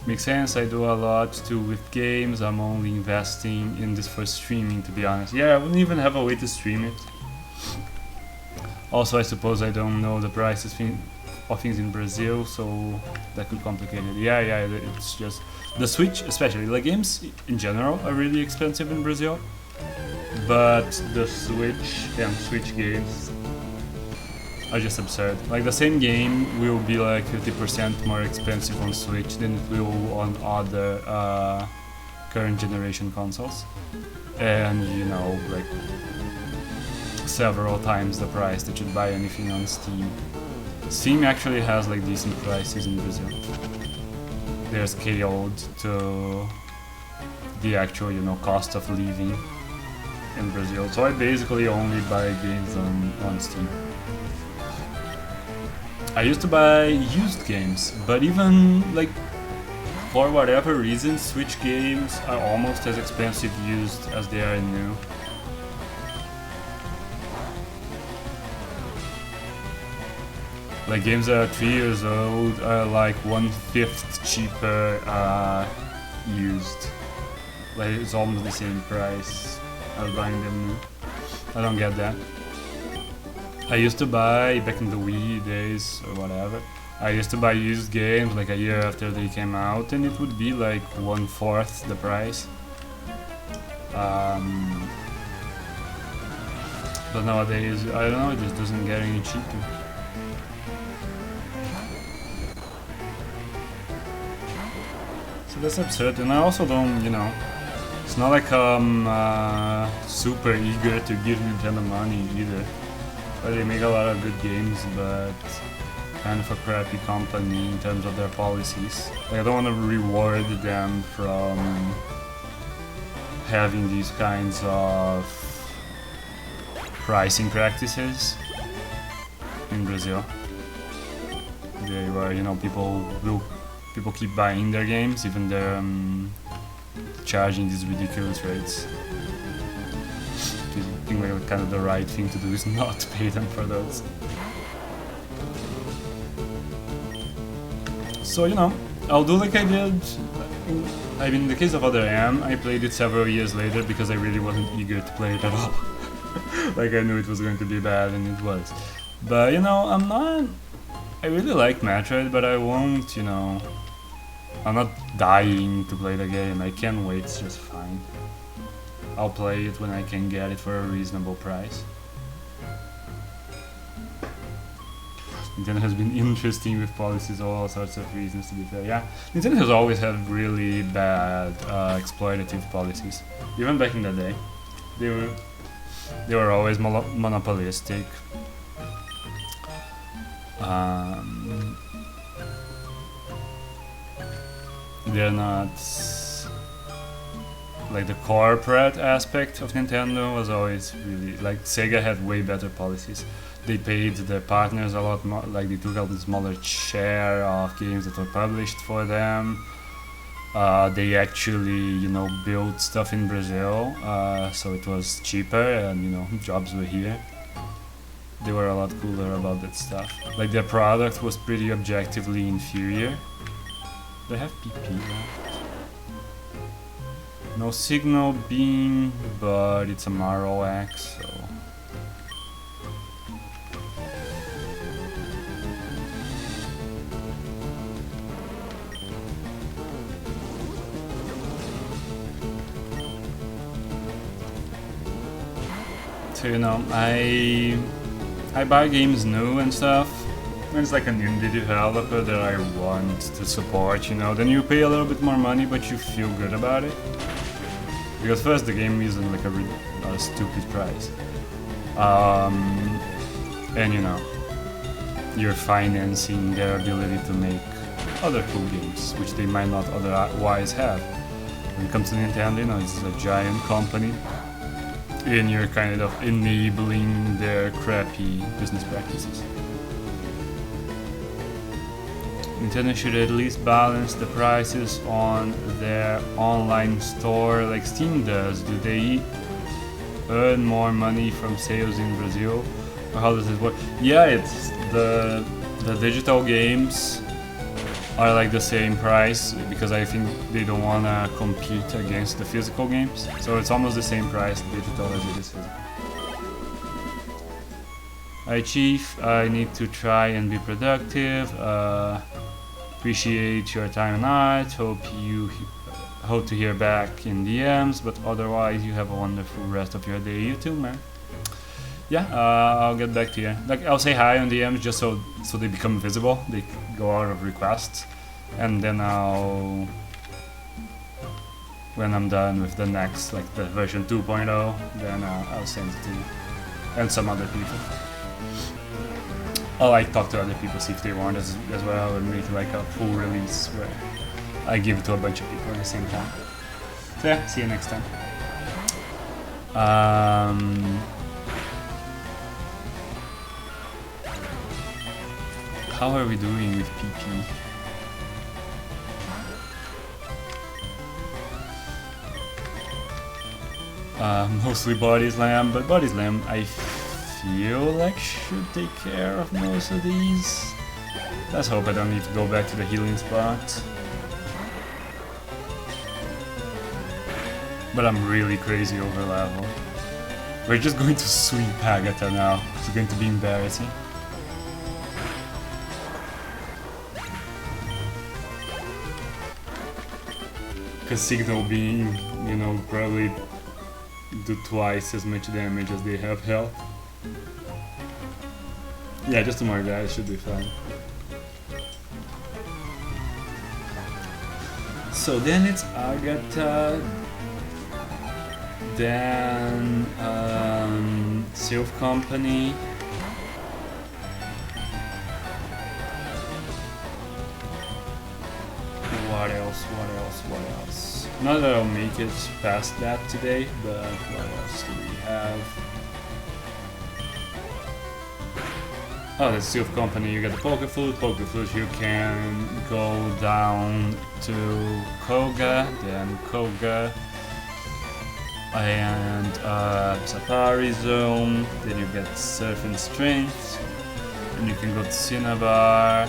Makes sense, I do a lot too with games. I'm only investing in this for streaming, to be honest. Yeah, I wouldn't even have a way to stream it. Also, I suppose I don't know the prices of things in Brazil, so that could complicate it. Yeah, it's just the Switch, especially. Like, games in general are really expensive in Brazil, but the Switch and Switch games are just absurd. Like, the same game will be like 50% more expensive on Switch than it will on other current generation consoles, and you know, like several times the price that you'd buy anything on Steam. Steam actually has like decent prices in Brazil. They're scaled to the actual, you know, cost of living in Brazil. So I basically only buy games on Steam. I used to buy used games, but even like for whatever reason, Switch games are almost as expensive used as they are new. Like, games that are 3 years old are like 1/5 cheaper used. Like, it's almost the same price as buying them new. I don't get that. I used to buy, back in the Wii days or whatever, I used to buy used games like a year after they came out, and it would be like 1/4 the price. But nowadays, I don't know, it just doesn't get any cheaper. So that's absurd, and I also don't, you know, it's not like I'm super eager to give Nintendo money either. They make a lot of good games, but kind of a crappy company in terms of their policies. Like, I don't want to reward them from having these kinds of pricing practices in Brazil. Where, you know, people keep buying their games, even they're charging these ridiculous rates. I think like kind of the right thing to do is not pay them for those. So, you know, I'll do like I did. I mean, in the case of Other M, I played it several years later because I really wasn't eager to play it at all. Like, I knew it was going to be bad, and it was. But, you know, I really like Metroid, but I won't, you know... I'm not dying to play the game. I can wait just fine. I'll play it when I can get it for a reasonable price. Nintendo has been interesting with policies for all sorts of reasons, to be fair. Yeah, Nintendo has always had really bad exploitative policies. Even back in the day, they were always monopolistic. They're not like the corporate aspect of Nintendo was always really like Sega had way better policies. They paid their partners a lot more, like they took out a smaller share of games that were published for them. They actually, you know, built stuff in Brazil, so it was cheaper and, you know, jobs were here. They were a lot cooler about that stuff. Like their product was pretty objectively inferior. They have PP left. No signal beam, but it's a Marowak, so... So, you know, I buy games new and stuff. When it's like an indie developer that I want to support, you know, then you pay a little bit more money, but you feel good about it. Because first, the game isn't like a stupid price. And, you know, you're financing their ability to make other cool games, which they might not otherwise have. When it comes to Nintendo, you know, it's a giant company. And you're kind of enabling their crappy business practices. Nintendo should at least balance the prices on their online store like Steam does. Do they earn more money from sales in Brazil? Or how does it work? Yeah, it's the digital games are like the same price because I think they don't want to compete against the physical games. So it's almost the same price digital as it is physical. Hi Chief, I need to try and be productive. Appreciate your time and art. Hope to hear back in DMs, but otherwise you have a wonderful rest of your day. You too, man. Yeah, I'll get back to you. Like, I'll say hi on DMs just so they become visible. They go out of requests, and then when I'm done with the next, like the version 2.0, then I'll send it to you and some other people. I'll like talk to other people, see if they want as well, and make like a full release where I give it to a bunch of people at the same time. So yeah, see you next time. How are we doing with PP? Mostly Body Slam, but Body Slam I feel like should take care of most of these. Let's hope I don't need to go back to the healing spot. But I'm really crazy over level. We're just going to sweep Agatha now. It's going to be embarrassing. Because Signal Beam, you know, probably do twice as much damage as they have health. Yeah, just 2 more guys should be fine. So then it's Agatha, then Sylph Company, What else? Not that I'll make it past that today, but what else do we have? Oh, that's Seal of Company. You get the Poké-Flute. You can go down to Koga, then Koga, and Safari Zone. Then you get Surf and Strength, and you can go to Cinnabar.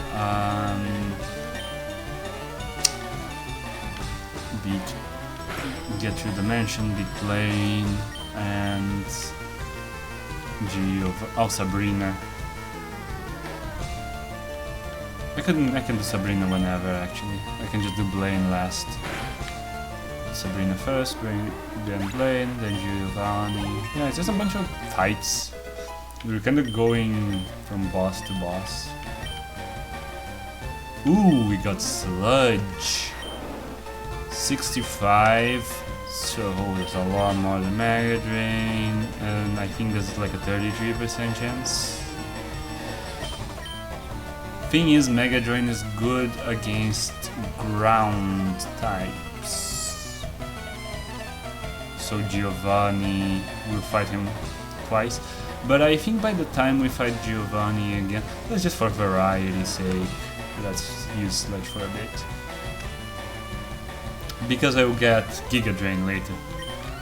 Get through Dimension, Big Plane, and Sabrina. I can do Sabrina whenever actually. I can just do Blaine last. Sabrina first, then Blaine, then Giovanni. Yeah, it's just a bunch of fights. We're kind of going from boss to boss. Ooh, we got Sludge. 65, so there's a lot more than Mega Drain, and I think there's like a 33% chance. Thing is, Mega Drain is good against ground types, so Giovanni will fight him twice, but I think by the time we fight Giovanni again, let's just for variety's sake, let's use Sludge for a bit. Because I will get Giga Drain later,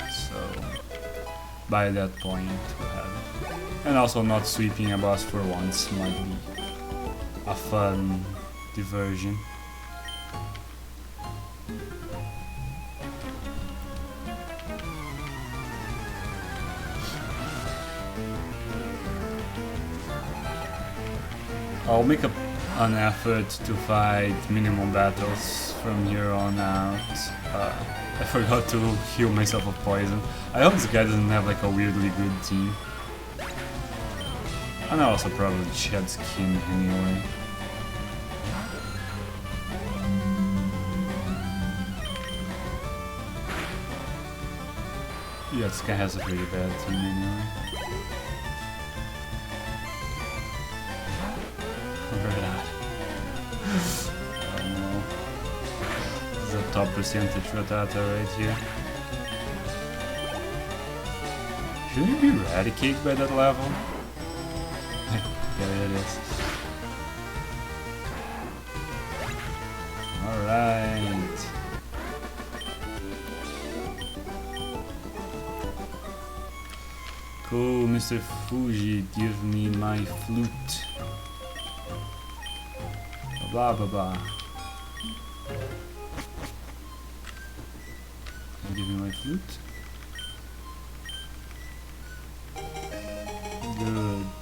so by that point we'll have it. And also not sweeping a boss for once might be a fun diversion. I'll make an effort to fight minimum battles from here on out. I forgot to heal myself of poison. I hope this guy doesn't have like a weirdly good team. And I also probably shed skin anyway. Yeah, this guy has a pretty bad team anyway. Top percentage Rattata right here. Shouldn't he be Eradicate by that level? There it is. Alright. Cool, Mr. Fuji, give me my flute. Blah blah blah. Give me my flute. Good.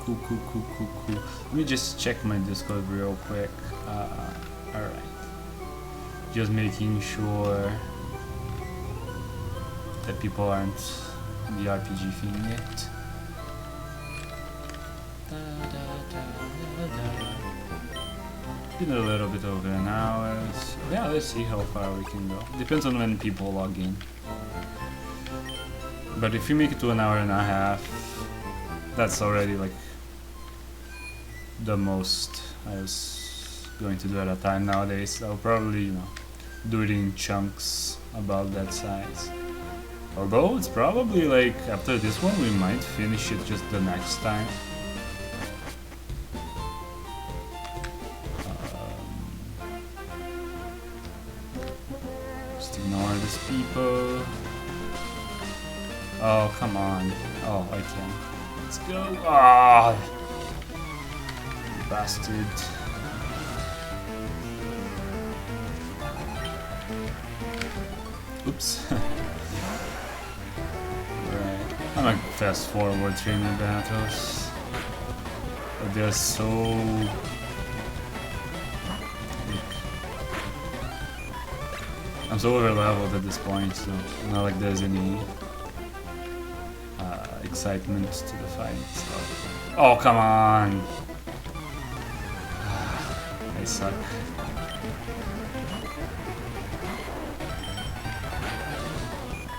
Cool. Let me just check my Discord real quick. Alright. Just making sure that people aren't in the RPG thing yet. Been a little bit over an hour. Yeah, let's see how far we can go. Depends on when people log in. But if you make it to an hour and a half, that's already like the most I was going to do at a time nowadays. I'll probably, you know, do it in chunks about that size. Although it's probably like after this one we might finish it just the next time. People. Oh, come on. Oh, I can. Let's go. Ah, you bastard. Oops. Right. I'm gonna fast forward trainer battles. But they're so... I'm so over leveled at this point, so not like there's any excitement to the fight. So. Oh, come on! I suck.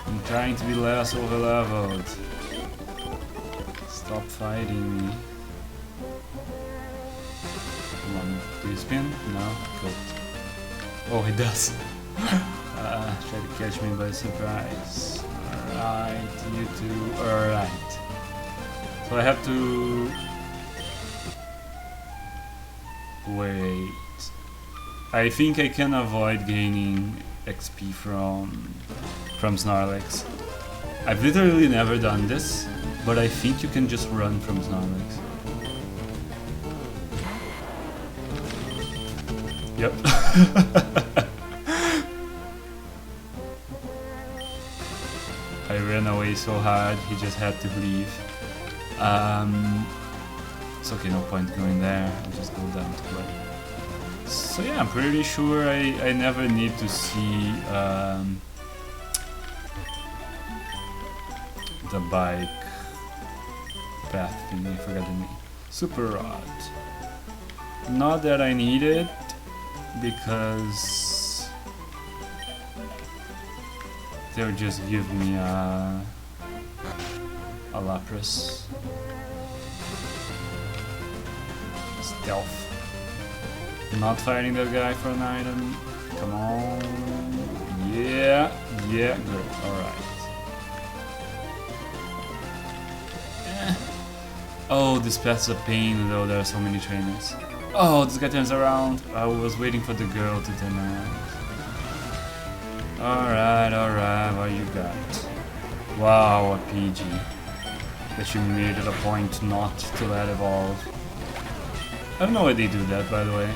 I'm trying to be less over leveled. Stop fighting me. spin? No? Good. Oh, it does. Try to catch me by surprise. Alright, you two. Alright. So I have to... Wait. I think I can avoid gaining XP from Snorlax. I've literally never done this, but I think you can just run from Snorlax. Yep. I ran away so hard, he just had to leave. It's okay, no point going there, I'll just go down to play. So yeah, I'm pretty sure I never need to see the bike path thingy, I forgot the name. Super Rod. Not that I need it, because they'll just give me a Lapras. Stealth. Not fighting that guy for an item. Come on. Yeah, yeah, good. Alright. Oh, this path's a pain though, there are so many trainers. Oh, this guy turns around. I was waiting for the girl to turn around. Alright, what you got? Wow, a PG. That you made it a point not to let evolve. I don't know why they do that, by the way.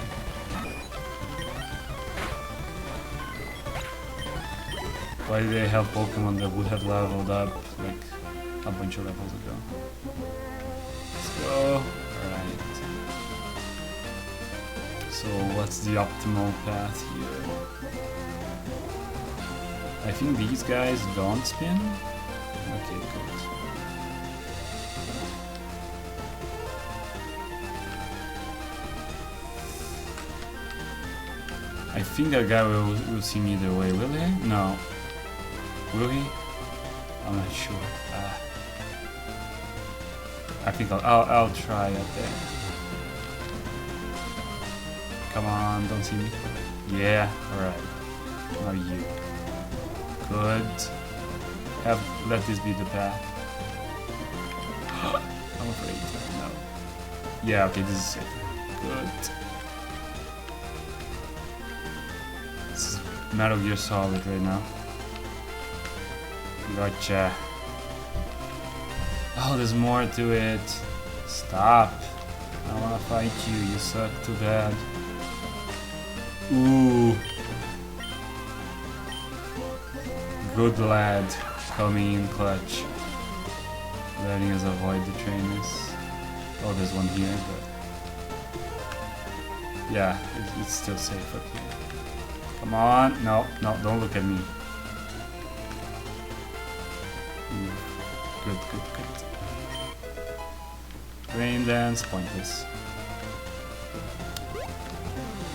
Why do they have Pokemon that would have leveled up like a bunch of levels ago? Let's go. Alright. So what's the optimal path here? I think these guys don't spin? Okay, good. I think that guy will see me either way, will he? No. Will he? I'm not sure. I think I'll try it there. Come on, don't see me. Yeah, alright. Now you. Good. Let this be the path. I'm afraid. No. Yeah, okay, this is it. Good. This is Metal Gear Solid right now. Gotcha. Oh, there's more to it. Stop. I don't wanna fight you, you suck too bad. Ooh. Good lad. Coming in clutch. Letting us avoid the trainers. Oh, there's one here, but... yeah, it's still safe up here. Come on. No, don't look at me. Good. Rain dance, pointless.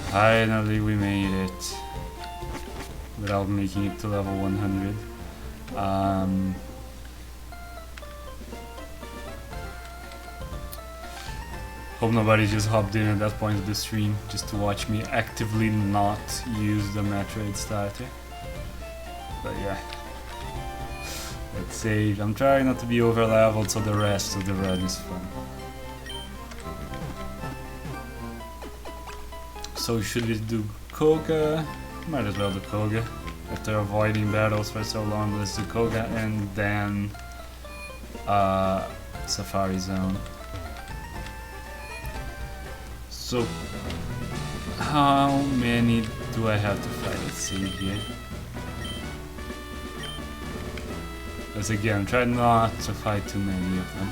Finally we made it. Without making it to level 100. Hope nobody just hopped in at that point of the stream just to watch me actively not use the Metroid starter. But yeah. Let's save. I'm trying not to be over leveled so the rest of the run is fun. So should we do Koga? Might as well do Koga. After avoiding battles for so long, let's do Koga and then Safari Zone. So how many do I have to fight? Let's see here. Because again, try not to fight too many of them.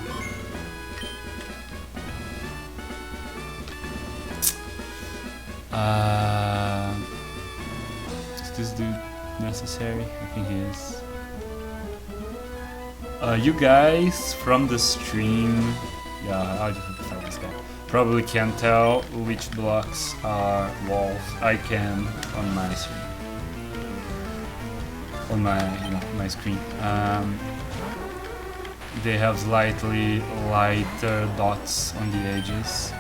Is this dude necessary? I think he is. You guys from the stream, yeah, I'll just have to fight this guy. Probably can't tell which blocks are walls. I can on my stream. On my screen. They have slightly lighter dots on the edges.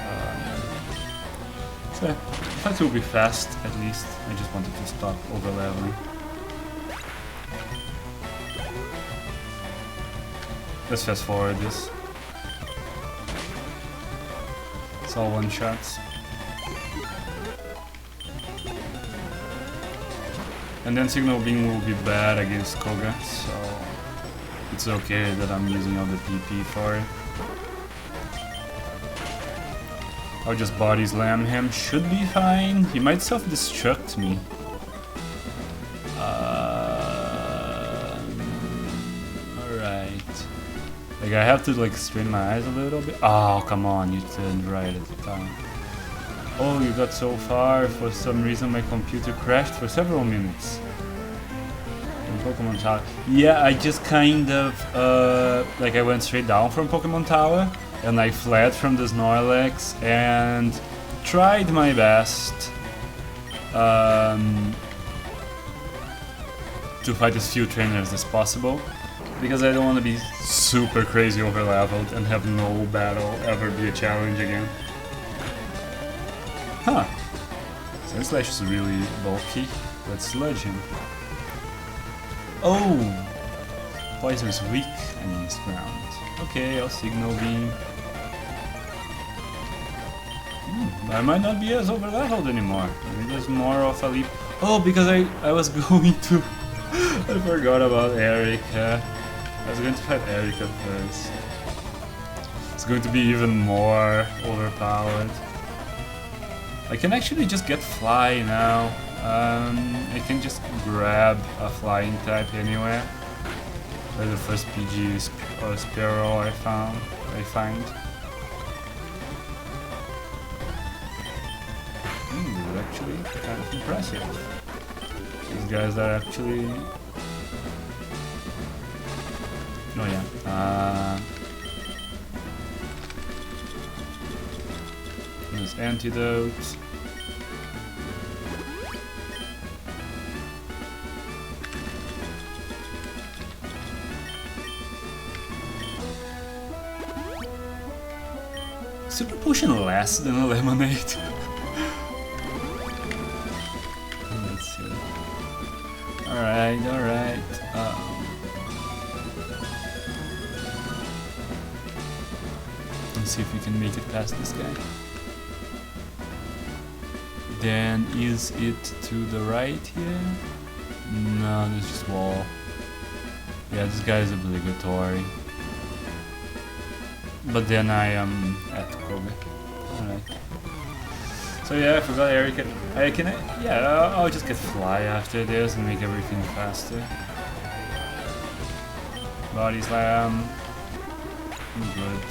So, I thought it would be fast, at least. I just wanted to stop over-leveling. Let's fast forward this. It's all one-shots. And then Signal Beam will be bad against Koga, so it's okay that I'm using all the PP for it. I'll just body slam him, should be fine. He might self-destruct me. Alright. Like I have to like strain my eyes a little bit. Oh, come on, you turned right at the time. Oh, you got so far. For some reason my computer crashed for several minutes. In Pokemon Tower. Yeah, I just kind of like I went straight down from Pokemon Tower and I fled from the Snorlax and tried my best to fight as few trainers as possible, because I don't want to be super crazy over leveled and have no battle ever be a challenge again. Huh. Sandslash is really bulky. Let's sludge him. Oh! Poison is weak against ground. Okay, I'll Signal Beam. I might not be as over leveled anymore. Maybe there's more of a leap. Oh, because I was going to... I forgot about Erika. I was going to fight Erika first. It's going to be even more overpowered. I can actually just get Fly now. I can just grab a flying type anywhere. Where the first PG or Spearow I find. This is actually kind of impressive. These guys are actually... Oh yeah. There's Antidote. Super Potion less than a Lemonade. Let's see. Alright. Let's see if we can make it past this guy. Then is it to the right here? No, there's just wall. Yeah, this guy is obligatory. But then I am at Kobe. Alright. So yeah, I forgot Erika. I'll just get Fly after this and make everything faster. Body Slam. Good.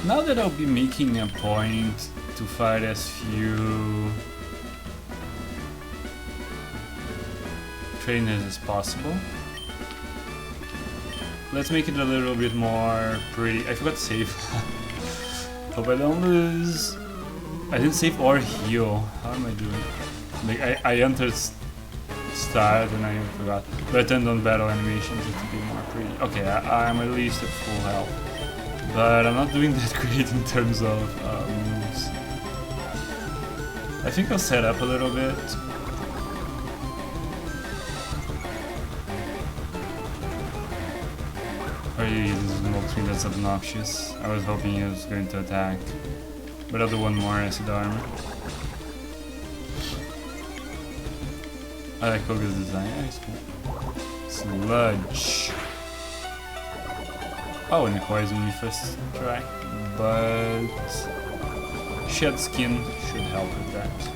Now that I'll be making a point to fight as few trainers as possible, let's make it a little bit more pretty. I forgot to save. Hope I don't lose. I didn't save or heal. How am I doing? Like I entered start and I forgot. But I turned on battle animation just to be more pretty. Okay, I'm at least at full health. But I'm not doing that great in terms of moves. I think I'll set up a little bit. Oh, this is Moltres that's obnoxious. I was hoping he was going to attack. But I'll do one more acid armor. I like Koga's design. Yeah, it's cool. Sludge. Oh, and it poisoned me first try, but Shed Skin should help with that.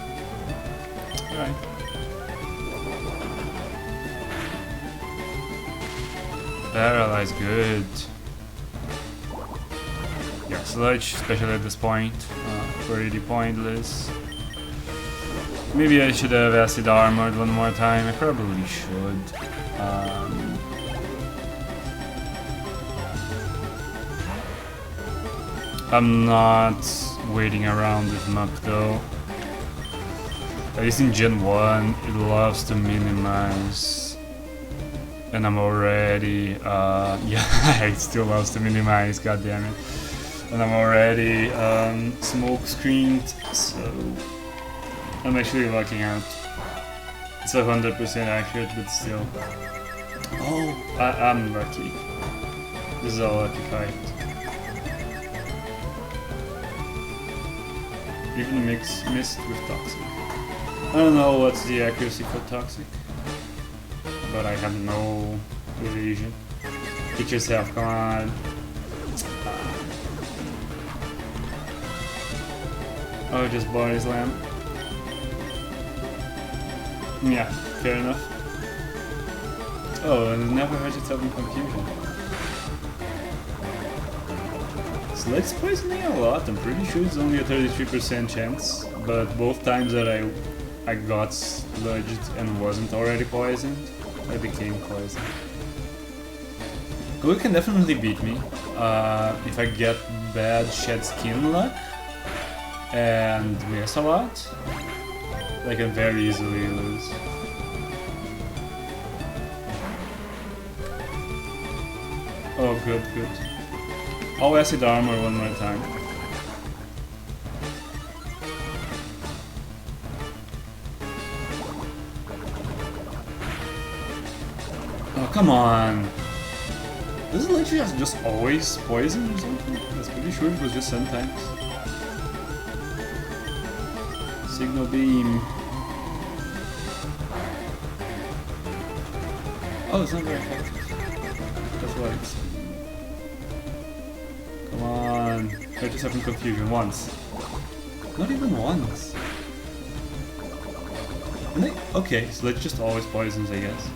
Alright. Paralyze, good. Yeah, Sludge, especially at this point, pretty pointless. Maybe I should have Acid Armored one more time, I probably should. I'm not waiting around with muck though. At least in Gen 1, it loves to minimize. And I'm already, yeah, it still loves to minimize, goddammit. And I'm already smoke screened, so I'm actually lucking out. It's 100% accurate, but still. Oh, I'm lucky. This is a lucky fight. Even missed with Toxic. I don't know what's the accuracy for Toxic, but I have no evasion. Hit yourself, come on. Oh, just body slam. Yeah, fair enough. Oh, and it never hurt yourself in confusion. Sledge's poisoning a lot. I'm pretty sure it's only a 33% chance, but both times that I got sludged and wasn't already poisoned, I became poisoned. Glue can definitely beat me if I get bad shed skin luck and miss a lot. I can very easily lose. Oh, good, good. I'll acid armor one more time. Oh, come on! Doesn't literally just always poison or something? I was pretty sure it was just sometimes. Signal beam. Oh, it's not very effective. That's why it's... Come on. I just having confusion once. Not even once. Okay, so that's just always poisons, I guess.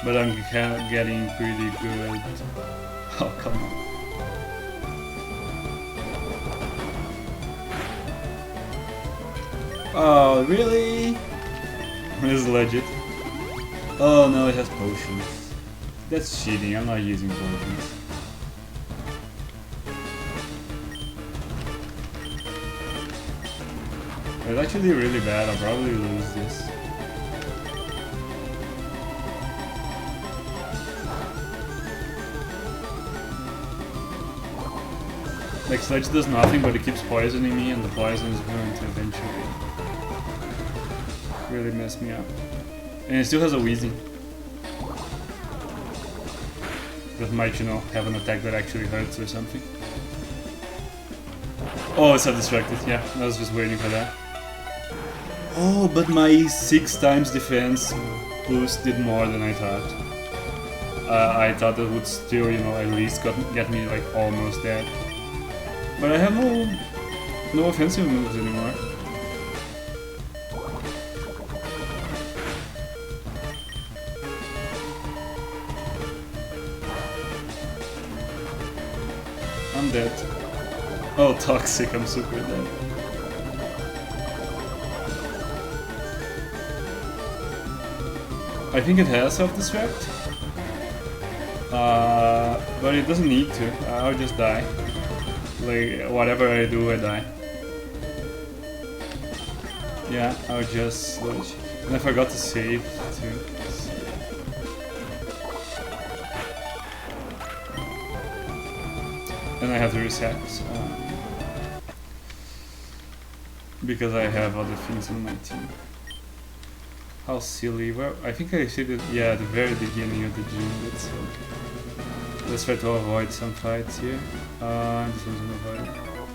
But I'm getting pretty good. Oh, come on. Oh, really? This is legit. Oh no, it has potions. That's cheating, I'm not using potions. It's actually really bad, I'll probably lose this. Like, Sledge does nothing, but it keeps poisoning me, and the poison is going to eventually really mess me up. And it still has a Wheezing. That might, you know, have an attack that actually hurts or something. Oh, it's self-destructed, yeah, I was just waiting for that. Oh, but my 6 times defense boost did more than I thought. I thought that would still, you know, at least get me like almost dead. But I have no offensive moves anymore. I'm dead. Oh, Toxic, I'm super dead. I think it has self-destruct. But it doesn't need to. I'll just die. Like, whatever I do, I die. Yeah, I'll just switch. And I forgot to save, too. And I have to reset, because I have other things on my team. How silly. Well, I think I said it, yeah, at the very beginning of the gym, that's okay. Let's try to avoid some fights here. This one's unavoidable.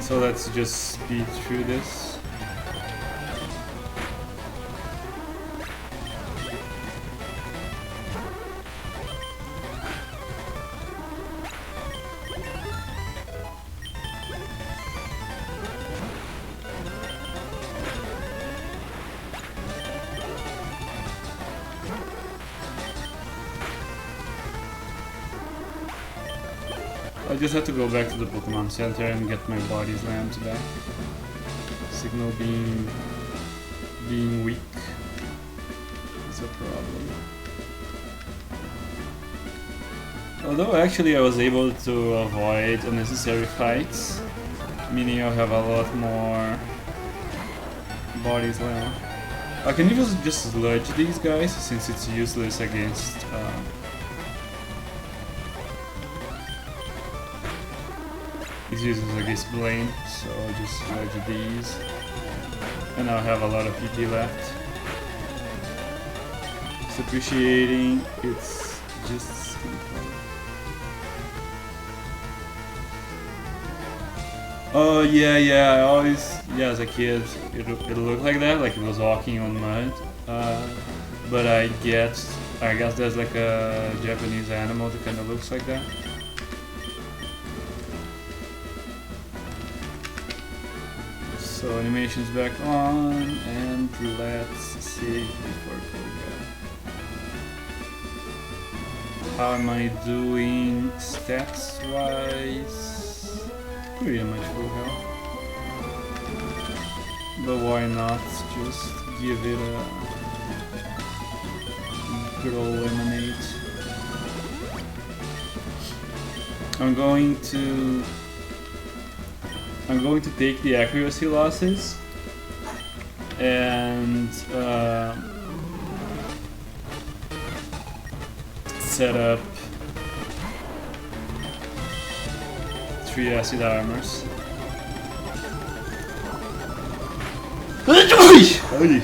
So let's just speed through this. I just have to go back to the Pokemon Center and get my body slams back. Signal being weak is a problem. Although actually I was able to avoid unnecessary fights, meaning I'll have a lot more body slam. I can even just sludge these guys since it's useless against it's useless against Blaine, so I'll just sludge these. And I'll have a lot of PP left. It's appreciating, it's just skin color. Oh yeah, I always, as a kid, it looked like that, like it was walking on mud. But I guess there's like a Japanese animal that kind of looks like that. So animation's back on, and let's see before Koga. How am I doing stats wise? Pretty much full health. But why not just give it a good old lemonade? I'm going to take the accuracy losses and set up 3 acid armors.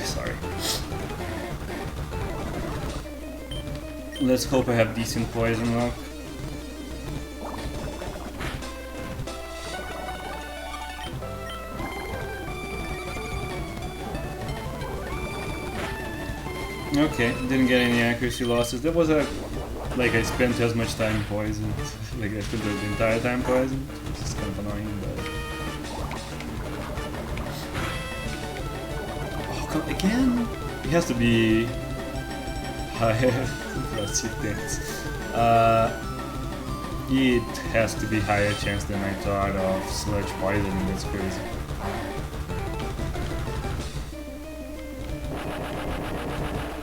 Sorry. Let's hope I have decent poison luck. Okay, didn't get any accuracy losses. That was like I spent as much time poisoned. Like I spent the entire time poisoned, which is kind of annoying, but... Oh, come again? It has to be higher. Let's see things. It has to be higher chance than I thought of sludge poisoning. That's crazy.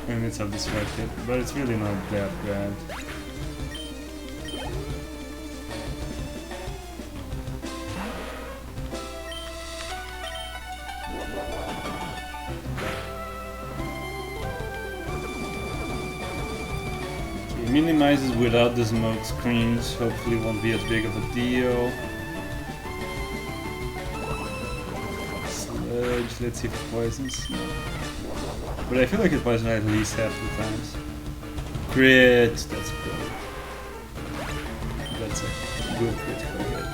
And it's self-destructive, but it's really not that bad. Okay, minimizes without the smoke screens, hopefully won't be as big of a deal. Sludge, let's see if it poisons. No. But I feel like it poisoned at least half the times. Crit, that's good. That's a good critical hit.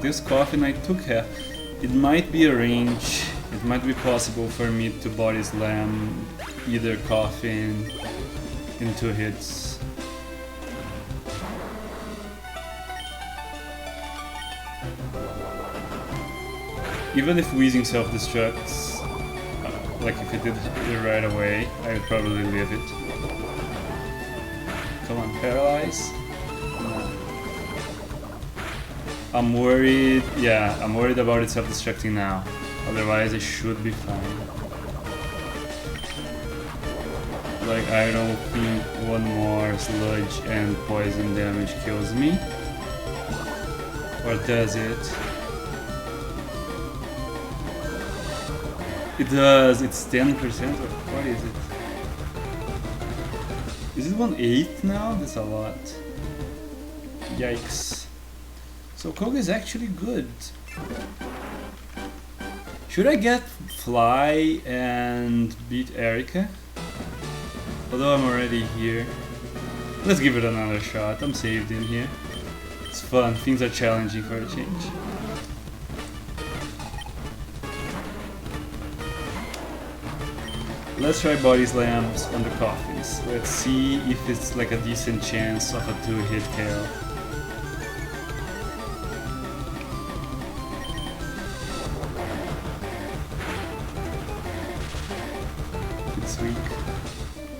This coffin I took half. It might be a range. It might be possible for me to body slam either coffin in 2 hits. Even if Wheezing self-destructs, like if it did it right away, I would probably live it. Come on, paralyze? No. I'm worried, I'm worried about it self-destructing now. Otherwise, it should be fine. Like, I don't think one more sludge and poison damage kills me. Or does it? It does, it's 10%, or what is it? Is it 1/8 now? That's a lot. Yikes. So Koga is actually good. Should I get Fly and beat Erika? Although I'm already here. Let's give it another shot. I'm saved in here. It's fun. Things are challenging for a change. Let's try body slams on the coffins. Let's see if it's like a decent chance of a 2-hit KO. It's weak.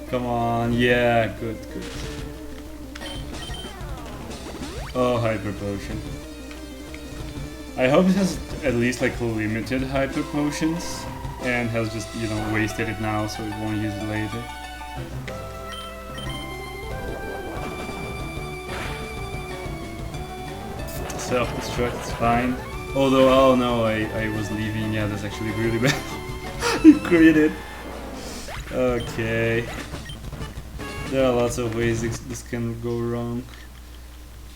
Come on, yeah, good. Oh, Hyper Potion. I hope it has at least like limited Hyper Potions and has just, you know, wasted it now so it won't use it later. Self-destruct is fine. Although, oh no, I was leaving. Yeah, that's actually really bad. You critted. Okay. There are lots of ways this can go wrong.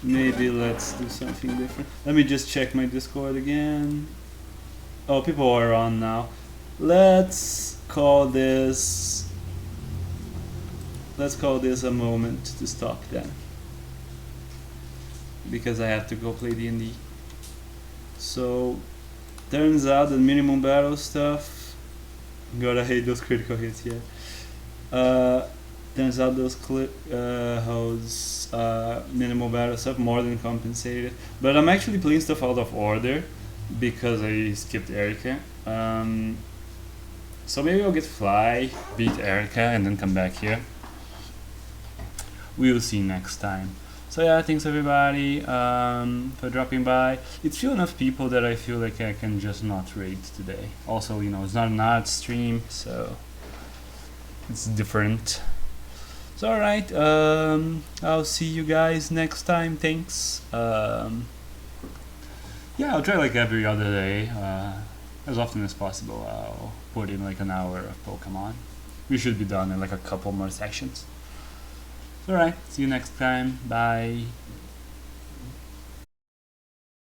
Maybe let's do something different. Let me just check my Discord again. Oh, people are on now. Let's call this a moment to stop then. Because I have to go play D&D. So, turns out the minimum battle stuff. God, I hate those critical hits here. Turns out those minimal battle stuff more than compensated. But I'm actually playing stuff out of order because I skipped Erica. So maybe I'll get Fly, beat Erica, and then come back here. We'll see next time. So yeah, thanks everybody for dropping by. It's few enough people that I feel like I can just not raid today. Also, you know, it's not an art stream, so it's different. So alright, I'll see you guys next time. Thanks. Yeah, I'll try like every other day, as often as possible. I'll put in like an hour of Pokemon. We should be done in like a couple more sessions. Alright, see you next time. Bye.